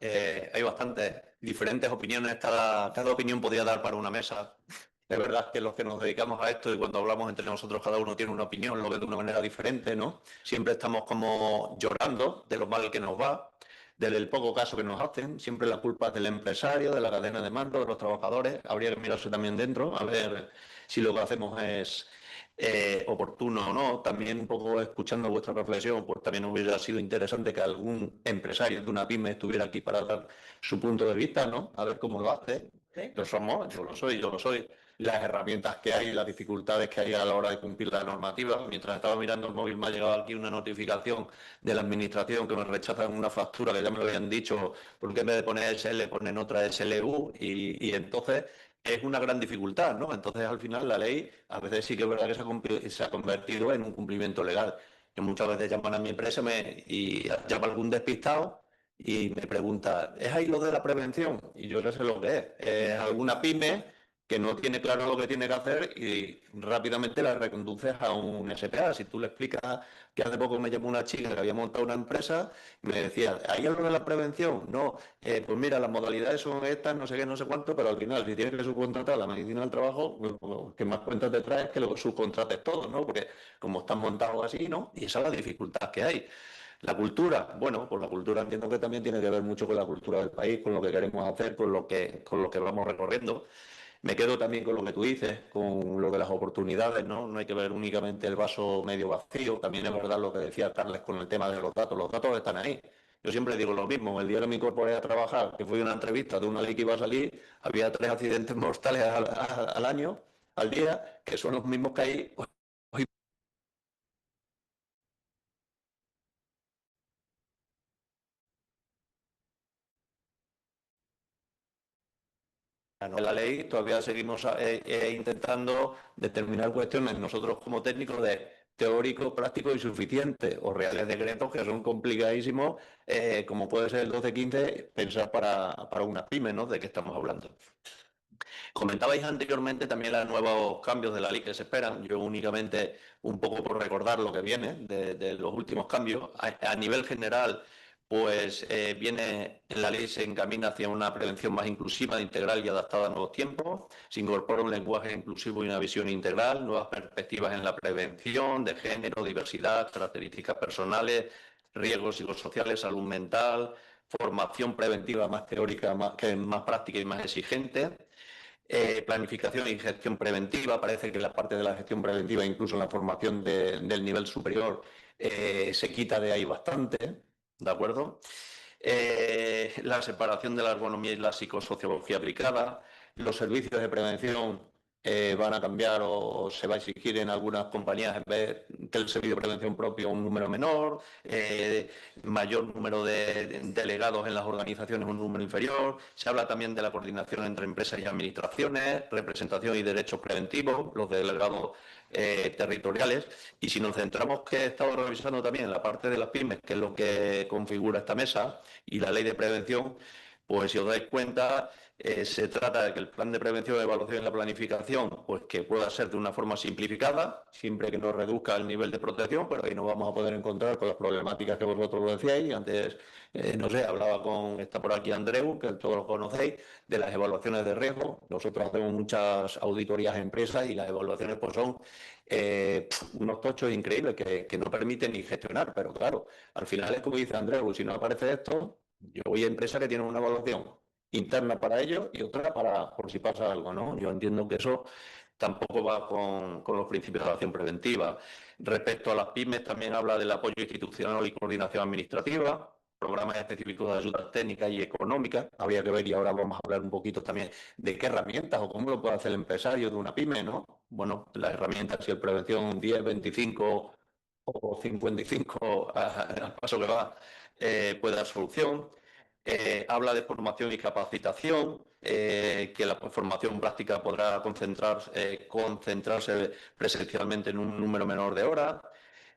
hay bastantes diferentes opiniones, cada opinión podría dar para una mesa. De verdad que los que nos dedicamos a esto y cuando hablamos entre nosotros cada uno tiene una opinión, lo ve de una manera diferente, ¿no? Siempre estamos como llorando de lo mal que nos va, del poco caso que nos hacen, siempre la culpa es del empresario, de la cadena de mando, de los trabajadores. Habría que mirarse también dentro, a ver si lo que hacemos es oportuno o no. También un poco escuchando vuestra reflexión, pues también hubiera sido interesante que algún empresario de una pyme estuviera aquí para dar su punto de vista, ¿no? A ver cómo lo hace. Lo somos, yo lo soy. Las herramientas que hay, las dificultades que hay a la hora de cumplir la normativa. Mientras estaba mirando el móvil me ha llegado aquí una notificación de la administración que me rechazan una factura que ya me lo habían dicho, porque en vez de poner SL ponen otra SLU y entonces es una gran dificultad, ¿no? Entonces al final la ley a veces sí que es verdad que se ha convertido en un cumplimiento legal. Que muchas veces llaman a mi empresa y llama algún despistado y me pregunta, ¿es ahí lo de la prevención? Y yo no sé lo que es. Es alguna pyme que no tiene claro lo que tiene que hacer y rápidamente la reconduces a un SPA. Si tú le explicas que hace poco me llamó una chica que había montado una empresa y me decía, ¿hay algo de la prevención? No, pues mira, las modalidades son estas, no sé qué, no sé cuánto, pero al final si tienes que subcontratar la medicina del trabajo, pues, que más cuentas te traes que lo subcontrates todo, ¿no? Porque como están montados así, ¿no? Y esa es la dificultad que hay. La cultura, bueno, pues la cultura entiendo que también tiene que ver mucho con la cultura del país, con lo que queremos hacer, con lo que vamos recorriendo. Me quedo también con lo que tú dices, con lo de las oportunidades, ¿no? No hay que ver únicamente el vaso medio vacío. También es verdad lo que decía Carles con el tema de los datos. Los datos están ahí. Yo siempre digo lo mismo. El día que me incorporé a trabajar, que fue una entrevista de una ley que iba a salir, había 3 accidentes mortales al año, al día, que son los mismos que hay hoy. En la ley todavía seguimos intentando determinar cuestiones nosotros como técnicos de teórico, práctico y suficiente, o reales decretos que son complicadísimos, como puede ser el 1215, pensar para unas pymes, ¿no? ¿De qué estamos hablando? Comentabais anteriormente también los nuevos cambios de la ley que se esperan. Yo únicamente, un poco por recordar lo que viene de los últimos cambios, a nivel general, pues viene en la ley, se encamina hacia una prevención más inclusiva, integral y adaptada a nuevos tiempos. Se incorpora un lenguaje inclusivo y una visión integral, nuevas perspectivas en la prevención de género, diversidad, características personales, riesgos psicosociales, salud mental, formación preventiva más teórica, más práctica y más exigente. Planificación y gestión preventiva. Parece que la parte de la gestión preventiva, incluso en la formación del nivel superior, se quita de ahí bastante, ¿de acuerdo? La separación de la ergonomía y la psicosociología aplicada. Los servicios de prevención van a cambiar o se va a exigir en algunas compañías, en vez del servicio de prevención propio, un número menor, mayor número de delegados en las organizaciones, un número inferior. Se habla también de la coordinación entre empresas y administraciones, representación y derechos preventivos, los delegados territoriales. Y si nos centramos, que he estado revisando también la parte de las pymes, que es lo que configura esta mesa, y la ley de prevención, pues si os dais cuenta, se trata de que el plan de prevención, evaluación y la planificación, pues que pueda ser de una forma simplificada, siempre que no reduzca el nivel de protección, pero ahí nos vamos a poder encontrar con las problemáticas que vosotros decíais. Antes, no sé, está por aquí Andreu, que todos lo conocéis, de las evaluaciones de riesgo. Nosotros hacemos muchas auditorías a empresas y las evaluaciones pues son unos tochos increíbles que no permiten ni gestionar, pero claro, al final es como dice Andreu, si no aparece esto, yo voy a empresas que tienen una evaluación interna para ellos y otra por si pasa algo, ¿no? Yo entiendo que eso tampoco va con los principios de la acción preventiva. Respecto a las pymes, también habla del apoyo institucional y coordinación administrativa, programas específicos de ayudas técnicas y económicas. Habría que ver, y ahora vamos a hablar un poquito también de qué herramientas o cómo lo puede hacer el empresario de una pyme, ¿no? Bueno, las herramientas, si el prevención 10, 25 o 55 al paso que va, puede dar solución. Habla de formación y capacitación, que la formación práctica podrá concentrarse presencialmente en un número menor de horas.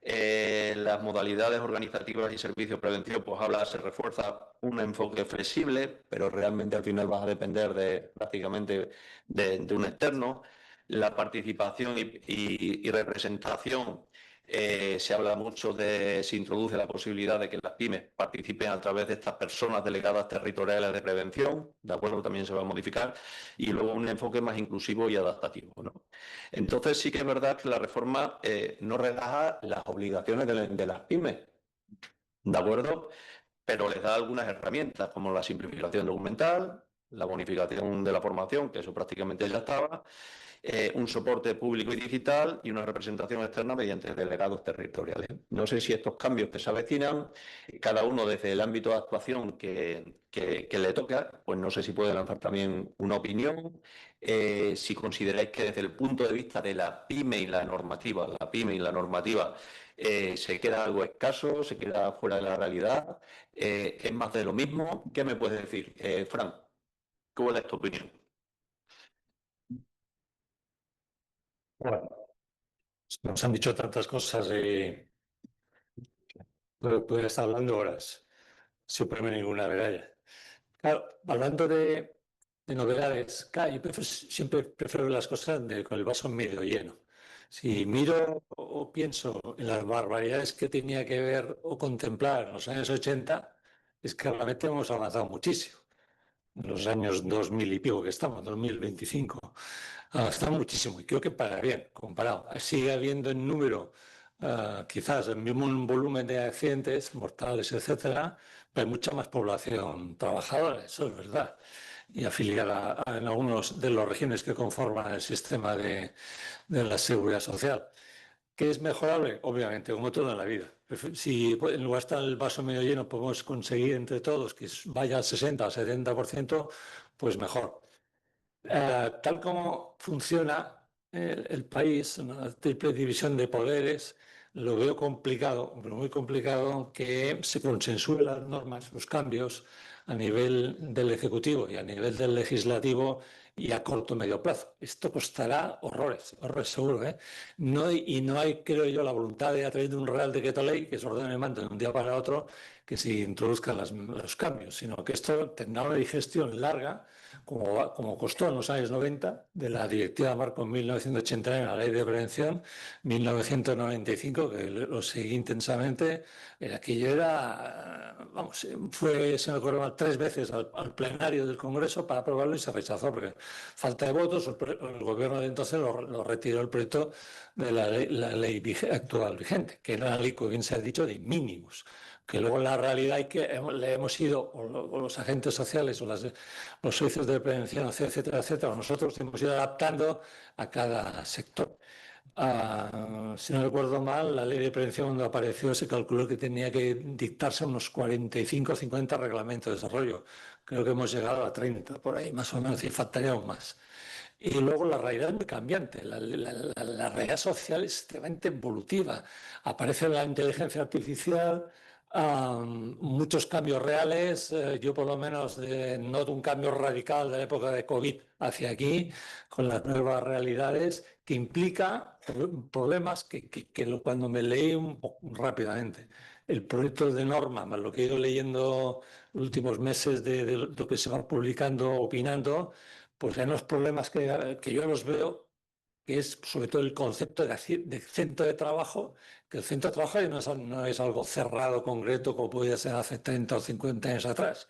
Las modalidades organizativas y servicios preventivos, pues se refuerza un enfoque flexible, pero realmente al final vas a depender prácticamente de un externo. La participación y representación. Se habla mucho se introduce la posibilidad de que las pymes participen a través de estas personas delegadas territoriales de prevención, ¿de acuerdo? También se va a modificar, y luego un enfoque más inclusivo y adaptativo, ¿no? Entonces sí que es verdad que la reforma no relaja las obligaciones de las pymes, ¿de acuerdo? Pero les da algunas herramientas, como la simplificación documental, la bonificación de la formación, que eso prácticamente ya estaba, un soporte público y digital y una representación externa mediante delegados territoriales. No sé si estos cambios que se avecinan, cada uno desde el ámbito de actuación que le toca, pues no sé si puede lanzar también una opinión, si consideráis que desde el punto de vista de la pyme y la normativa, se queda algo escaso, se queda fuera de la realidad, es más de lo mismo. ¿Qué me puedes decir, Fran? ¿Cuál es tu opinión? Bueno, nos han dicho tantas cosas y puedo estar hablando horas sin ponerme ninguna medalla. Claro, hablando de novedades, claro, yo siempre prefiero las cosas con el vaso medio lleno. Si miro o pienso en las barbaridades que tenía que ver o contemplar en los años 80, es que realmente hemos avanzado muchísimo. En los años 2000 y pico que estamos, 2025, ha avanzado muchísimo y creo que para bien, comparado. Sigue habiendo en número quizás el mismo volumen de accidentes mortales, etcétera, pero hay mucha más población trabajadora, eso es verdad, y afiliada en algunos de las regiones que conforman el sistema de la seguridad social. ¿Qué es mejorable? Obviamente, como todo en la vida. Si en lugar de estar el vaso medio lleno podemos conseguir entre todos que vaya al 60 al 70%, pues mejor. Tal como funciona el país, una triple división de poderes, lo veo complicado, pero muy complicado, que se consensúen las normas, los cambios a nivel del Ejecutivo y a nivel del Legislativo y a corto o medio plazo. Esto costará horrores, horrores seguro, ¿eh? No hay, creo yo, la voluntad de, a través de un Real Decreto Ley, que se ordene y mande de un día para otro, que se introduzcan los cambios, sino que esto tendrá una digestión larga, como costó en los años 90, de la Directiva Marco en 1989, la Ley de Prevención, 1995, que lo seguí intensamente. Aquello era, vamos, fue, se me acuerdo mal, 3 veces al plenario del Congreso para aprobarlo y se rechazó, porque falta de votos, el gobierno de entonces lo retiró el proyecto de la ley actual vigente, que era una ley, como bien se ha dicho, de mínimos, que luego en la realidad le hemos ido, o los agentes sociales, o los servicios de prevención, etcétera, etcétera, nosotros hemos ido adaptando a cada sector. Si no recuerdo mal, la ley de prevención cuando apareció se calculó que tenía que dictarse unos 45 o 50 reglamentos de desarrollo. Creo que hemos llegado a 30 por ahí, más o menos, y faltaría aún más. Y luego la realidad es muy cambiante, la realidad social es extremadamente evolutiva. Aparece la inteligencia artificial, muchos cambios reales. Yo por lo menos noto un cambio radical de la época de COVID hacia aquí, con las nuevas realidades, que implica problemas que cuando me leí rápidamente el proyecto de norma, más lo que he ido leyendo los últimos meses de lo que se va publicando, opinando, pues hay unos problemas que yo los veo, que es sobre todo el concepto de centro de trabajo, que el centro de trabajo no es algo cerrado, concreto, como podía ser hace 30 o 50 años atrás.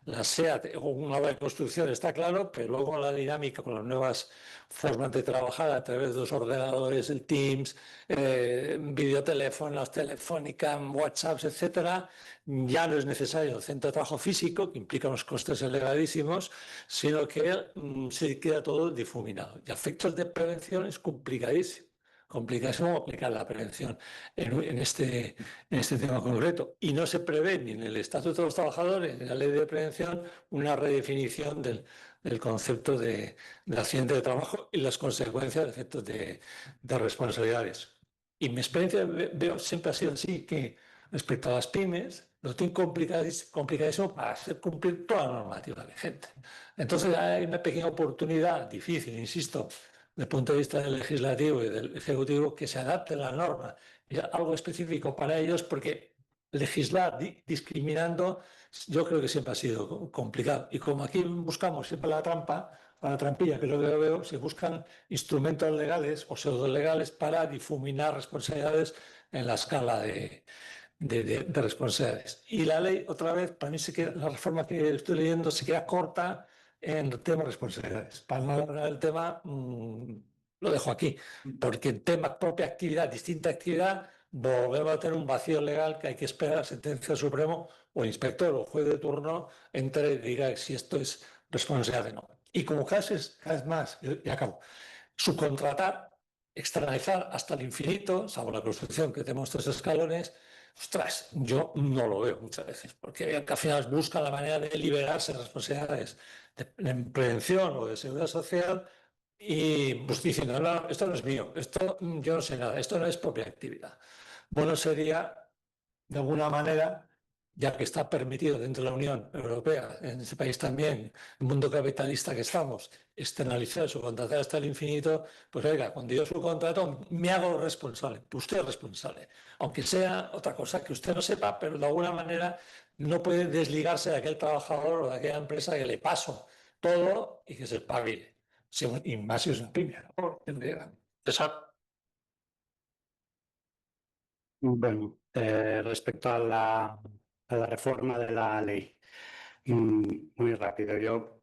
La SEAT o una nueva construcción está claro, pero luego la dinámica con las nuevas formas de trabajar a través de los ordenadores, el Teams, videoteléfonos, Telefónica, WhatsApps, etcétera, ya no es necesario el centro de trabajo físico, que implica unos costes elevadísimos, sino que se queda todo difuminado. Y a efectos de prevención es complicadísimo aplicar la prevención en este tema concreto. Y no se prevé ni en el Estatuto de los Trabajadores ni en la Ley de Prevención una redefinición del concepto de accidente de trabajo y las consecuencias de efectos de responsabilidades. Y mi experiencia siempre ha sido así, que respecto a las pymes, lo tienen complicadísimo para hacer cumplir toda la normativa vigente. Entonces hay una pequeña oportunidad, difícil, insisto, desde el punto de vista del legislativo y del ejecutivo, que se adapte la norma. Es algo específico para ellos, porque legislar discriminando, yo creo que siempre ha sido complicado. Y como aquí buscamos siempre la trampilla, que es lo que veo, se buscan instrumentos legales o pseudolegales para difuminar responsabilidades en la escala de responsabilidades. Y la ley, otra vez, para mí la reforma que estoy leyendo se queda corta en el tema de responsabilidades. Para no hablar del tema, lo dejo aquí, porque en tema propia actividad, distinta actividad, volvemos a tener un vacío legal que hay que esperar a sentencia del Supremo o inspector o juez de turno entre y diga si esto es responsabilidad o no. Y como cada vez más, y acabo, subcontratar, externalizar hasta el infinito, salvo la construcción que tenemos 3 escalones. Ostras, yo no lo veo muchas veces, porque al final buscan la manera de liberarse de responsabilidades de prevención o de seguridad social y pues diciendo, no, esto no es mío, esto yo no sé nada, esto no es propia actividad. Bueno, sería, de alguna manera, ya que está permitido dentro de la Unión Europea, en ese país también, el mundo capitalista que estamos, externalizar, subcontratar hasta el infinito, pues oiga, cuando yo subcontrato me hago responsable, usted es responsable, aunque sea otra cosa que usted no sepa, pero de alguna manera no puede desligarse de aquel trabajador o de aquella empresa que le paso todo y que se espabile. Y más si es una pyme, ¿no? Bueno, respecto a la reforma de la ley, muy rápido.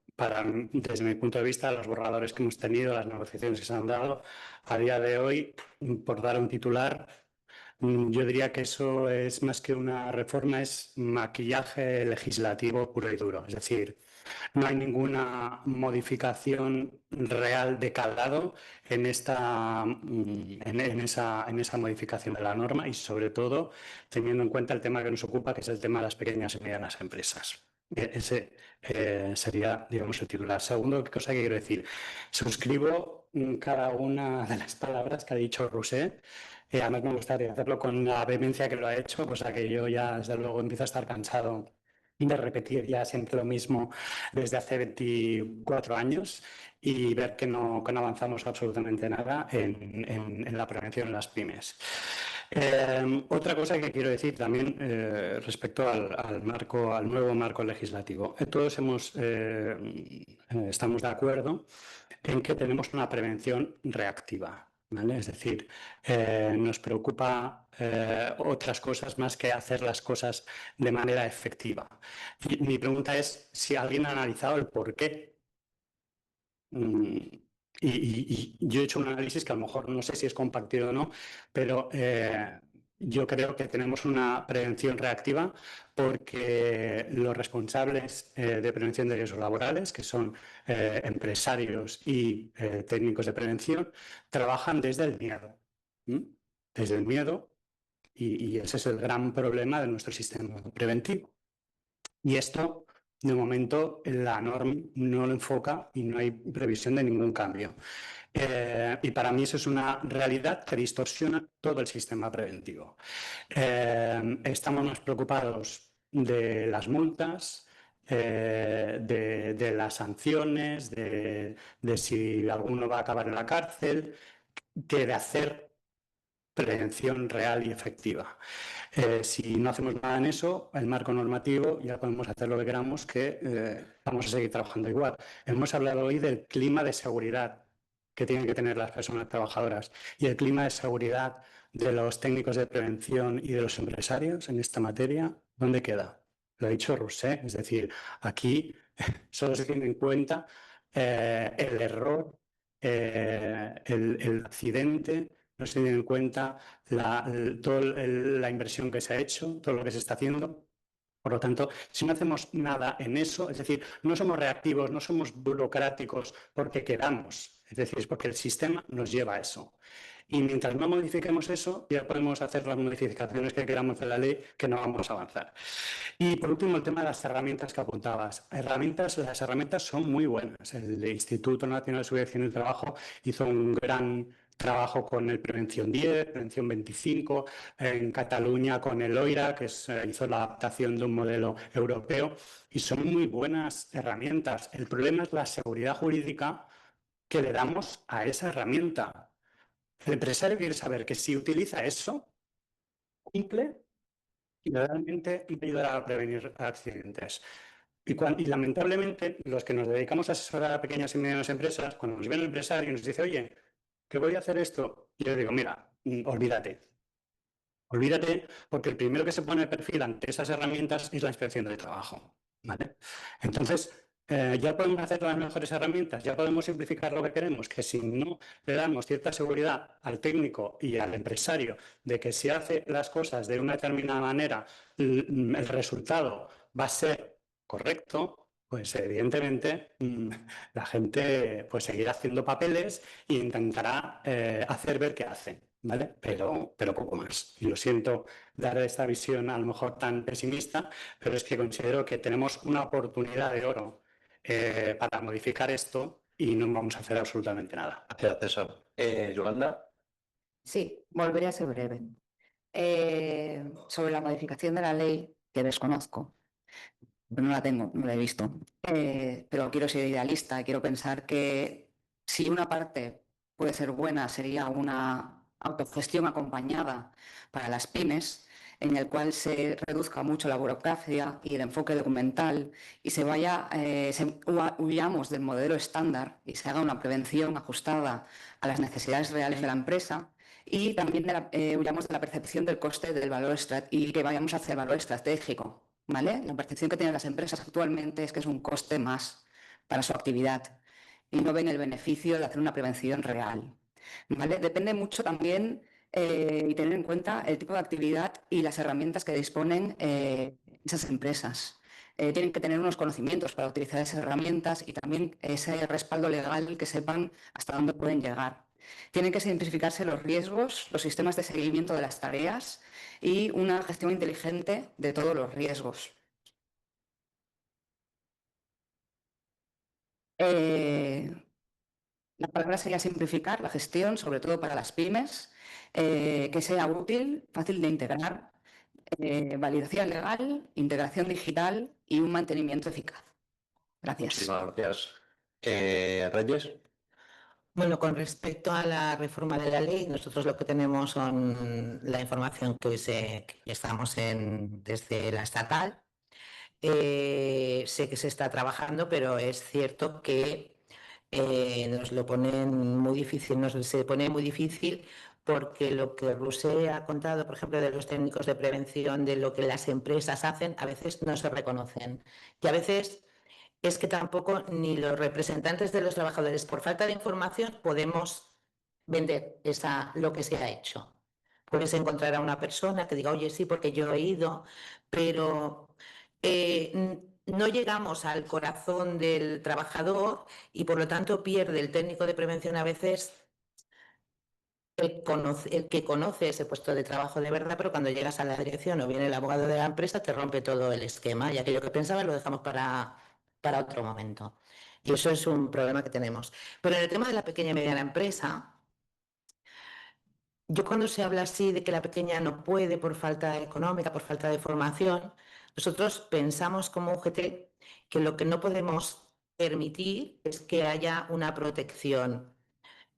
Desde mi punto de vista, los borradores que hemos tenido, las negociaciones que se han dado, a día de hoy, por dar un titular, Yo diría que eso es más que una reforma, es maquillaje legislativo puro y duro. Es decir, no hay ninguna modificación real de calado en esa modificación de la norma y, sobre todo, teniendo en cuenta el tema que nos ocupa, que es el tema de las pequeñas y medianas empresas. Ese sería, digamos, el titular. Segunda cosa que quiero decir, suscribo cada una de las palabras que ha dicho Rousset. Además, me gustaría hacerlo con la vehemencia que lo ha hecho, cosa que yo ya, desde luego, empiezo a estar cansado de repetir ya siempre lo mismo desde hace 24 años y ver que no avanzamos absolutamente nada en la prevención en las pymes. Otra cosa que quiero decir también respecto al nuevo marco legislativo. Todos estamos de acuerdo en que tenemos una prevención reactiva. ¿Vale? Es decir, nos preocupa otras cosas más que hacer las cosas de manera efectiva. Y mi pregunta es si alguien ha analizado el por qué. Y yo he hecho un análisis que a lo mejor no sé si es compartido o no, pero yo creo que tenemos una prevención reactiva porque los responsables de prevención de riesgos laborales, que son empresarios y técnicos de prevención, trabajan desde el miedo. Desde el miedo, y ese es el gran problema de nuestro sistema preventivo. Y esto, de momento, la norma no lo enfoca y no hay previsión de ningún cambio. Y para mí eso es una realidad que distorsiona todo el sistema preventivo. Estamos más preocupados de las multas, de las sanciones, de si alguno va a acabar en la cárcel, que de hacer prevención real y efectiva. Si no hacemos nada en eso, el marco normativo, ya podemos hacer lo que queramos, que vamos a seguir trabajando igual. Hemos hablado hoy del clima de seguridad que tienen que tener las personas trabajadoras y el clima de seguridad de los técnicos de prevención y de los empresarios en esta materia, ¿dónde queda? Lo ha dicho Rousset, es decir, aquí solo se tiene en cuenta el error, el accidente, no se tiene en cuenta toda la inversión que se ha hecho, todo lo que se está haciendo. Por lo tanto, si no hacemos nada en eso, es decir, no somos reactivos, no somos burocráticos porque queramos, es decir, es porque el sistema nos lleva a eso. Y mientras no modifiquemos eso, ya podemos hacer las modificaciones que queramos en la ley, que no vamos a avanzar. Y por último, el tema de las herramientas que apuntabas. Las herramientas son muy buenas. El Instituto Nacional de Seguridad en el Trabajo hizo un gran trabajo con el Prevención 10, Prevención 25, en Cataluña con el OIRA, que hizo la adaptación de un modelo europeo, y son muy buenas herramientas. El problema es la seguridad jurídica que le damos a esa herramienta. El empresario quiere saber que si utiliza eso, cumple y realmente ayudará a prevenir accidentes. Y lamentablemente, los que nos dedicamos a asesorar a pequeñas y medianas empresas, cuando nos viene el empresario y nos dice, oye, que voy a hacer esto, yo le digo, mira, olvídate, porque el primero que se pone de perfil ante esas herramientas es la inspección de trabajo, ¿vale? Entonces, ya podemos hacer las mejores herramientas, ya podemos simplificar lo que queremos, que si no le damos cierta seguridad al técnico y al empresario de que si hace las cosas de una determinada manera, el resultado va a ser correcto, pues evidentemente la gente pues seguirá haciendo papeles e intentará hacer ver qué hacen, ¿vale? Pero poco más. Y lo siento dar esta visión a lo mejor tan pesimista, pero es que considero que tenemos una oportunidad de oro para modificar esto y no vamos a hacer absolutamente nada. Gracias, César. Yolanda. Sí, volveré a ser breve. Sobre la modificación de la ley, que desconozco, no la tengo, no la he visto, pero quiero ser idealista, quiero pensar que si una parte puede ser buena, sería una autogestión acompañada para las pymes, en el cual se reduzca mucho la burocracia y el enfoque documental y huyamos del modelo estándar y se haga una prevención ajustada a las necesidades reales de la empresa. Y también huyamos de la percepción del coste del valor y que vayamos hacia el valor estratégico, ¿vale? La percepción que tienen las empresas actualmente es que es un coste más para su actividad y no ven el beneficio de hacer una prevención real, ¿vale? Depende mucho también y tener en cuenta el tipo de actividad y las herramientas que disponen esas empresas. Tienen que tener unos conocimientos para utilizar esas herramientas y también ese respaldo legal, que sepan hasta dónde pueden llegar. Tienen que simplificarse los riesgos, los sistemas de seguimiento de las tareas y una gestión inteligente de todos los riesgos. La palabra sería simplificar la gestión, sobre todo para las pymes, que sea útil, fácil de integrar, validación legal, integración digital y un mantenimiento eficaz. Gracias. Muchísimas gracias. Reyes. Bueno, con respecto a la reforma de la ley, nosotros lo que tenemos son la información que estamos desde la estatal. Sé que se está trabajando, pero es cierto que nos lo ponen muy difícil, se pone muy difícil porque lo que Rousset ha contado, por ejemplo, de los técnicos de prevención, de lo que las empresas hacen, a veces no se reconocen. Y a veces es que tampoco ni los representantes de los trabajadores, por falta de información, podemos vender lo que se ha hecho. Puedes encontrar a una persona que diga, oye, sí, porque yo he ido, pero no llegamos al corazón del trabajador y por lo tanto pierde el técnico de prevención a veces el que conoce ese puesto de trabajo de verdad, pero cuando llegas a la dirección o viene el abogado de la empresa te rompe todo el esquema y aquello que pensabas lo dejamos para otro momento. Y eso es un problema que tenemos. Pero en el tema de la pequeña y mediana empresa, yo cuando se habla así de que la pequeña no puede por falta económica, por falta de formación, nosotros pensamos como UGT que lo que no podemos permitir es que haya una protección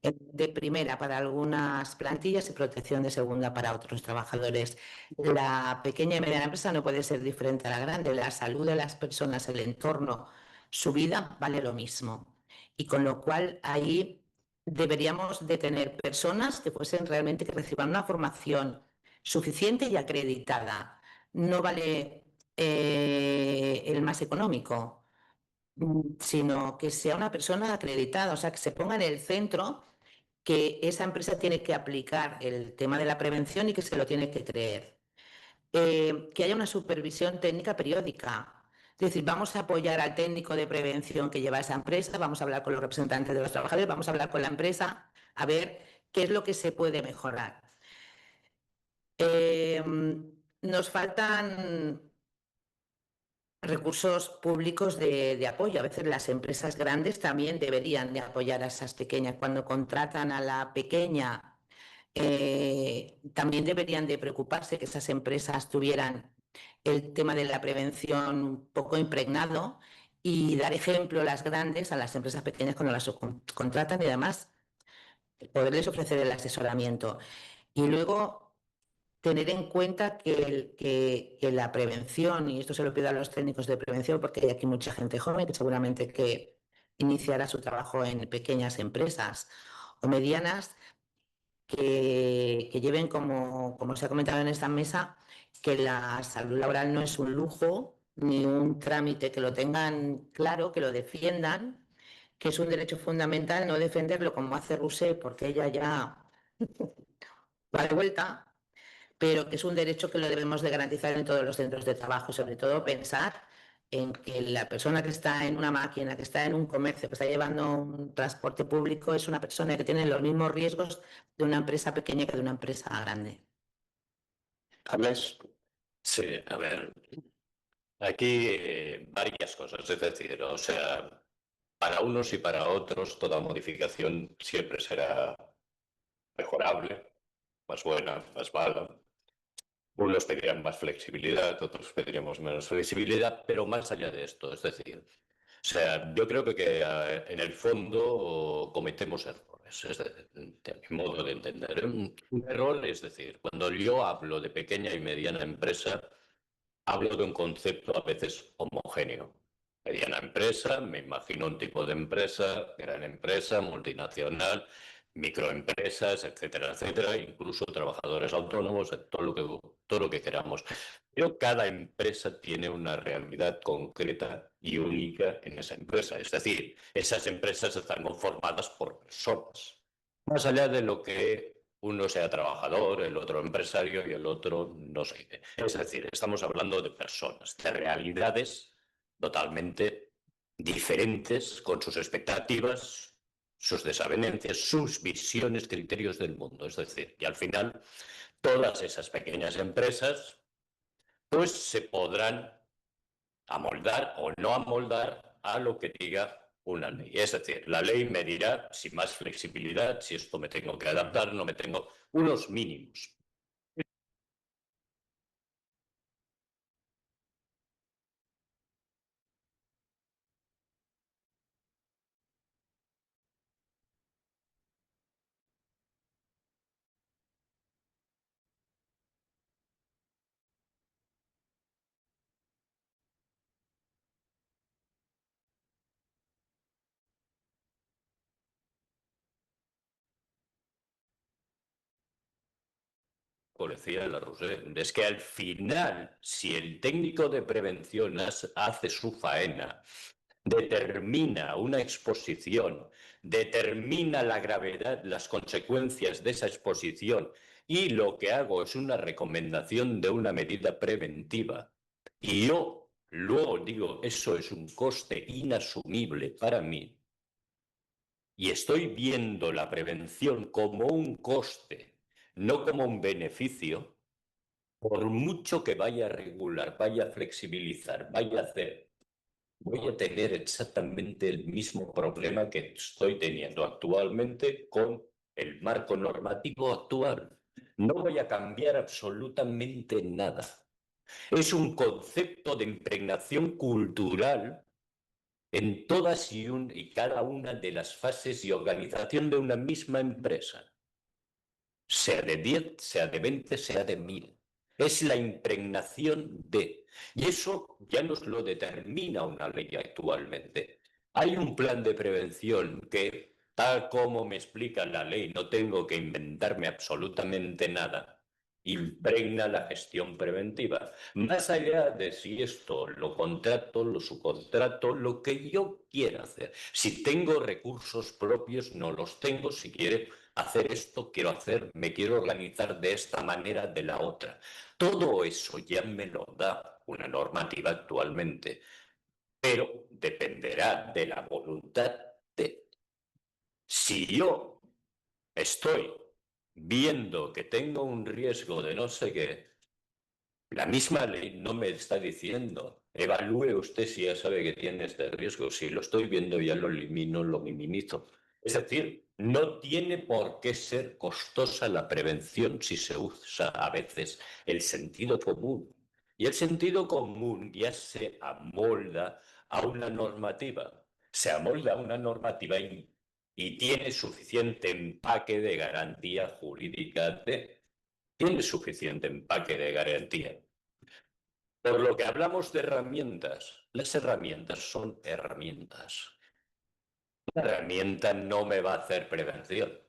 de primera para algunas plantillas y protección de segunda para otros trabajadores. La pequeña y mediana empresa no puede ser diferente a la grande. La salud de las personas, el entorno, su vida vale lo mismo. Y con lo cual ahí deberíamos de tener personas que fuesen realmente que reciban una formación suficiente y acreditada. No vale el más económico, sino que sea una persona acreditada, o sea, que se ponga en el centro que esa empresa tiene que aplicar el tema de la prevención y que se lo tiene que creer. Que haya una supervisión técnica periódica. Es decir, vamos a apoyar al técnico de prevención que lleva esa empresa, vamos a hablar con los representantes de los trabajadores, vamos a hablar con la empresa a ver qué es lo que se puede mejorar. Nos faltan recursos públicos de apoyo. A veces las empresas grandes también deberían de apoyar a esas pequeñas. Cuando contratan a la pequeña, también deberían de preocuparse que esas empresas tuvieran el tema de la prevención un poco impregnado y dar ejemplo a las grandes, a las empresas pequeñas cuando las contratan y además poderles ofrecer el asesoramiento. Y luego tener en cuenta que la prevención, y esto se lo pido a los técnicos de prevención porque hay aquí mucha gente joven que seguramente que iniciará su trabajo en pequeñas empresas o medianas, que lleven, como se ha comentado en esta mesa, que la salud laboral no es un lujo ni un trámite, que lo tengan claro, que lo defiendan, que es un derecho fundamental, no defenderlo como hace Rousset porque ella ya va de vuelta, pero que es un derecho que lo debemos de garantizar en todos los centros de trabajo, sobre todo pensar en que la persona que está en una máquina, que está en un comercio, que está llevando un transporte público, es una persona que tiene los mismos riesgos de una empresa pequeña que de una empresa grande. Carles. Sí, a ver, aquí varias cosas, es decir, o sea, para unos y para otros toda modificación siempre será mejorable, más buena, más mala. Unos pedirán más flexibilidad, otros pediremos menos flexibilidad, pero más allá de esto, es decir, o sea, yo creo que en el fondo cometemos errores, es de mi modo de entender. Un error, es decir, cuando yo hablo de pequeña y mediana empresa, hablo de un concepto a veces homogéneo. Mediana empresa, me imagino un tipo de empresa, gran empresa, multinacional, microempresas, etcétera, etcétera, incluso trabajadores autónomos, todo lo que queramos. Pero cada empresa tiene una realidad concreta y única en esa empresa. Es decir, esas empresas están conformadas por personas. Más allá de lo que uno sea trabajador, el otro empresario y el otro no sé qué. Es decir, estamos hablando de personas, de realidades totalmente diferentes con sus expectativas, sus desavenencias, sus visiones, criterios del mundo. Es decir, y al final todas esas pequeñas empresas pues se podrán amoldar o no amoldar a lo que diga una ley. Es decir, la ley me dirá si más flexibilidad, si esto me tengo que adaptar, no me tengo unos mínimos. Decía la Rousseau, es que al final, si el técnico de prevención hace su faena, determina una exposición, determina la gravedad, las consecuencias de esa exposición y lo que hago es una recomendación de una medida preventiva y yo luego digo, eso es un coste inasumible para mí y estoy viendo la prevención como un coste, no como un beneficio, por mucho que vaya a regular, vaya a flexibilizar, vaya a hacer, voy a tener exactamente el mismo problema que estoy teniendo actualmente con el marco normativo actual. No voy a cambiar absolutamente nada. Es un concepto de impregnación cultural en todas y cada una de las fases y organización de una misma empresa. Sea de 10, sea de 20, sea de 1000. Es la impregnación de... Y eso ya nos lo determina una ley actualmente. Hay un plan de prevención que, tal como me explica la ley, no tengo que inventarme absolutamente nada, impregna la gestión preventiva. Más allá de si esto lo contrato, lo subcontrato, lo que yo quiera hacer. Si tengo recursos propios, no los tengo. Si quiere hacer esto, quiero hacer, me quiero organizar de esta manera, de la otra. Todo eso ya me lo da una normativa actualmente, pero dependerá de la voluntad de... Si yo estoy viendo que tengo un riesgo de no sé qué, la misma ley no me está diciendo, evalúe usted si ya sabe que tiene este riesgo. Si lo estoy viendo, ya lo elimino, lo minimizo. Es decir, no tiene por qué ser costosa la prevención si se usa a veces el sentido común. Y el sentido común ya se amolda a una normativa. Se amolda a una normativa y tiene suficiente empaque de garantía jurídica tiene suficiente empaque de garantía. Por lo que hablamos de herramientas, las herramientas son herramientas. Una herramienta no me va a hacer prevención.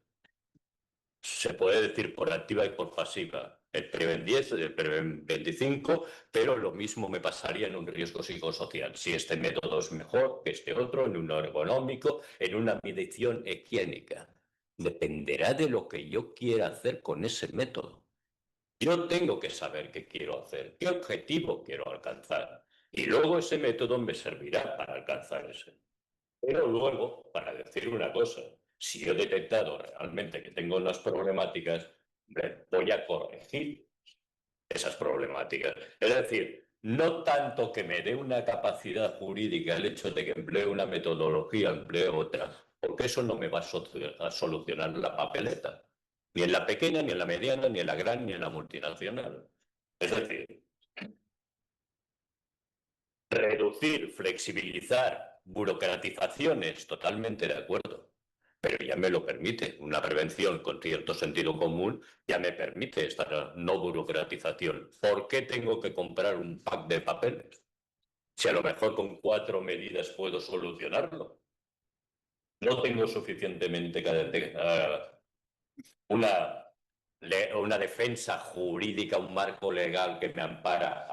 Se puede decir por activa y por pasiva. El Preven 10, el Preven 25, pero lo mismo me pasaría en un riesgo psicosocial. Si este método es mejor que este otro, en uno ergonómico, en una medición higiénica. Dependerá de lo que yo quiera hacer con ese método. Yo tengo que saber qué quiero hacer, qué objetivo quiero alcanzar. Y luego ese método me servirá para alcanzar ese. Pero luego, para decir una cosa, si yo he detectado realmente que tengo unas problemáticas, voy a corregir esas problemáticas. Es decir, no tanto que me dé una capacidad jurídica el hecho de que emplee una metodología, emplee otra, porque eso no me va a solucionar la papeleta. Ni en la pequeña, ni en la mediana, ni en la gran, ni en la multinacional. Es decir, reducir, flexibilizar, burocratizaciones, totalmente de acuerdo. Pero ya me lo permite. Una prevención con cierto sentido común ya me permite esta no burocratización. ¿Por qué tengo que comprar un pack de papeles? Si a lo mejor con 4 medidas puedo solucionarlo. No tengo suficientemente una defensa jurídica, un marco legal que me ampara.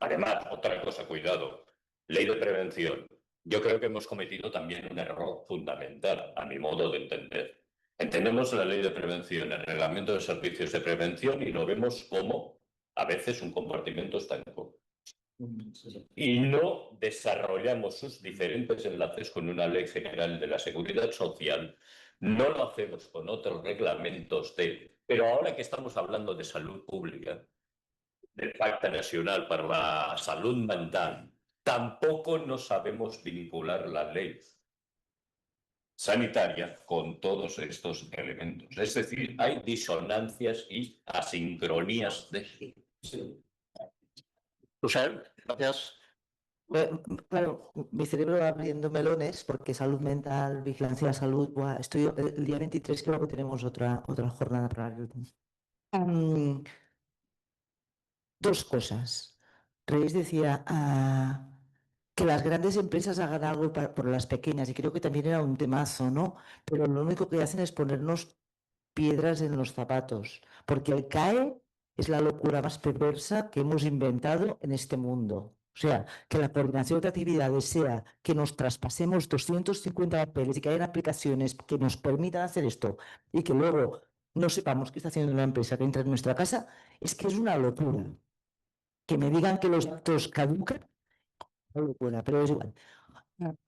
Además, otra cosa, cuidado, ley de prevención. Yo creo que hemos cometido también un error fundamental, a mi modo de entender. Entendemos la ley de prevención, el reglamento de servicios de prevención y lo vemos como a veces un compartimento estanco. Y no desarrollamos sus diferentes enlaces con una ley general de la seguridad social, no lo hacemos con otros reglamentos Pero ahora que estamos hablando de salud pública, del Pacte Nacional para la Salud Mental, tampoco nos sabemos vincular la ley sanitaria con todos estos elementos. Es decir, hay disonancias y asincronías de... Josep, gracias. Claro, mi cerebro va abriendo melones porque salud mental, vigilancia de la salud, buah, estoy, el día 23 creo que tenemos otra jornada para el... Dos cosas. Reyes decía que las grandes empresas hagan algo por las pequeñas y creo que también era un temazo, ¿no? Pero lo único que hacen es ponernos piedras en los zapatos, porque el CAE es la locura más perversa que hemos inventado en este mundo. O sea, que la coordinación de actividades sea que nos traspasemos 250 papeles y que haya aplicaciones que nos permitan hacer esto y que luego no sepamos qué está haciendo una empresa que entra en nuestra casa, es que es una locura. Que me digan que los datos caducan, una locura, pero es igual.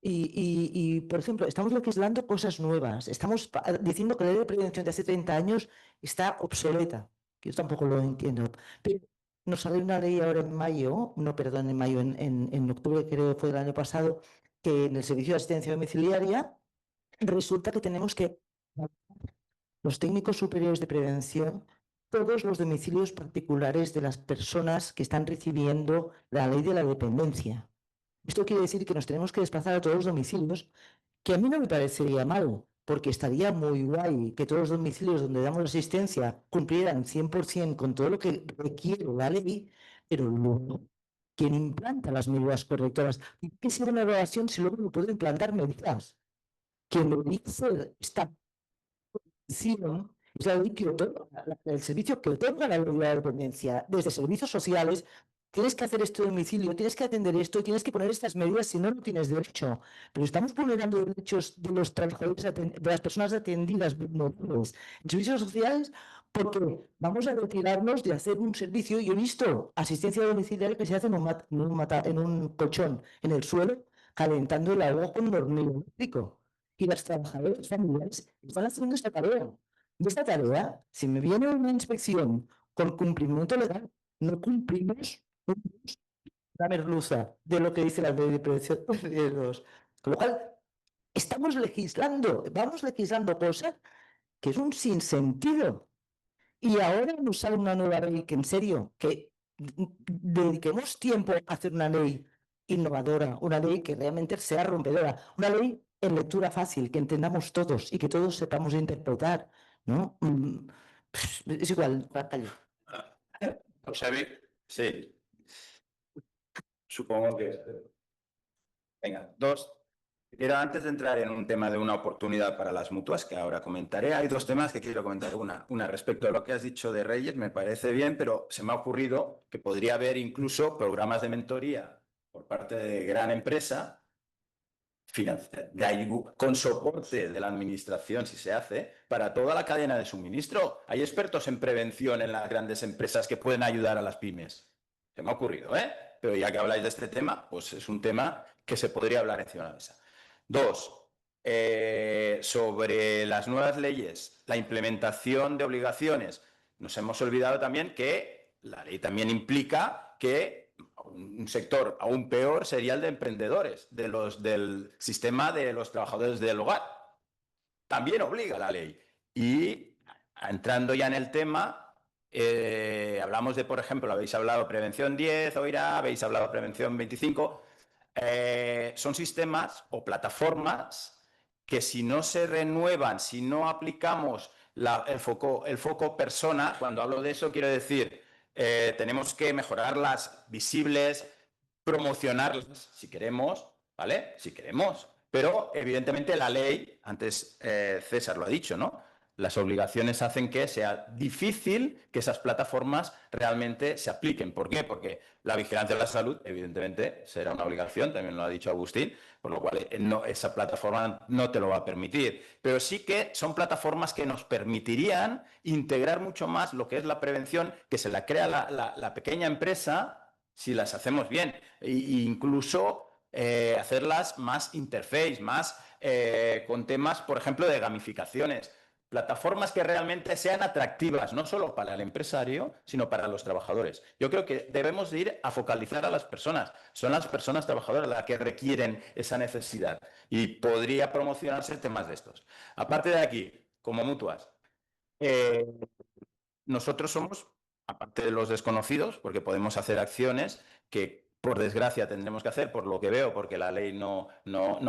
Y, por ejemplo, estamos legislando cosas nuevas. Estamos diciendo que la ley de prevención de hace 30 años está obsoleta. Que yo tampoco lo entiendo. Pero nos sale una ley ahora en mayo, no, perdón, en mayo, en octubre creo que fue del año pasado, que en el servicio de asistencia domiciliaria resulta que tenemos que los técnicos superiores de prevención todos los domicilios particulares de las personas que están recibiendo la ley de la dependencia. Esto quiere decir que nos tenemos que desplazar a todos los domicilios, que a mí no me parecería mal, porque estaría muy guay que todos los domicilios donde damos asistencia cumplieran 100% con todo lo que requiere la ley, pero luego, ¿quién implanta las medidas correctoras? ¿Y qué sirve una evaluación si luego no puedo implantar medidas? Quien lo dice esta posición es la ley que otorga, el servicio que otorga la ley de la dependencia, desde servicios sociales. Tienes que hacer esto de domicilio, tienes que atender esto, tienes que poner estas medidas, si no, no tienes derecho. Pero estamos vulnerando derechos de los trabajadores, de las personas atendidas vulnerables en servicios sociales, porque vamos a retirarnos de hacer un servicio. Yo he visto asistencia domiciliaria que se hace en un colchón en el suelo, calentando el agua con un hornillo eléctrico. Y las trabajadoras familiares están haciendo esta tarea. Y esta tarea, si me viene una inspección con cumplimiento legal, no cumplimos la merluza de lo que dice la ley de prevención de riesgos. Con lo cual, estamos legislando, vamos legislando cosas que es un sinsentido. Y ahora nos sale una nueva ley que, en serio, que dediquemos tiempo a hacer una ley innovadora, una ley que realmente sea rompedora, una ley en lectura fácil, que entendamos todos y que todos sepamos interpretar, ¿no? Es igual, callo. Josep, Sí. Supongo que... Venga, dos. Quiero, antes de entrar en un tema de una oportunidad para las mutuas, que ahora comentaré, hay dos temas que quiero comentar. Una respecto a lo que has dicho de Reyes, me parece bien, pero se me ha ocurrido que podría haber incluso programas de mentoría por parte de gran empresa, con soporte de la administración, si se hace, para toda la cadena de suministro. Hay expertos en prevención en las grandes empresas que pueden ayudar a las pymes. Se me ha ocurrido, ¿eh? Pero ya que habláis de este tema, pues es un tema que se podría hablar encima de la mesa. Dos, sobre las nuevas leyes, la implementación de obligaciones. Nos hemos olvidado también que la ley también implica que un sector aún peor sería el de emprendedores, del sistema de los trabajadores del hogar. También obliga la ley. Y entrando ya en el tema, hablamos de, por ejemplo, habéis hablado prevención 10, OIRA, habéis hablado prevención 25. Son sistemas o plataformas que si no se renuevan, si no aplicamos el foco persona, cuando hablo de eso quiero decir, tenemos que mejorarlas, visibles, promocionarlas si queremos, ¿vale? Si queremos. Pero evidentemente la ley, antes César lo ha dicho, ¿no? las obligaciones hacen que sea difícil que esas plataformas realmente se apliquen. ¿Por qué? Porque la vigilancia de la salud, evidentemente, será una obligación, también lo ha dicho Agustín, por lo cual esa plataforma no te lo va a permitir. Pero sí que son plataformas que nos permitirían integrar mucho más lo que es la prevención, que se la crea la pequeña empresa si las hacemos bien. E incluso hacerlas más interface, más con temas, por ejemplo, de gamificaciones. Plataformas que realmente sean atractivas, no solo para el empresario, sino para los trabajadores. Yo creo que debemos de ir a focalizar a las personas. Son las personas trabajadoras las que requieren esa necesidad y podría promocionarse temas de estos. Aparte de aquí, como mutuas, nosotros somos, aparte de los desconocidos, porque podemos hacer acciones que por desgracia tendremos que hacer, por lo que veo, porque la ley no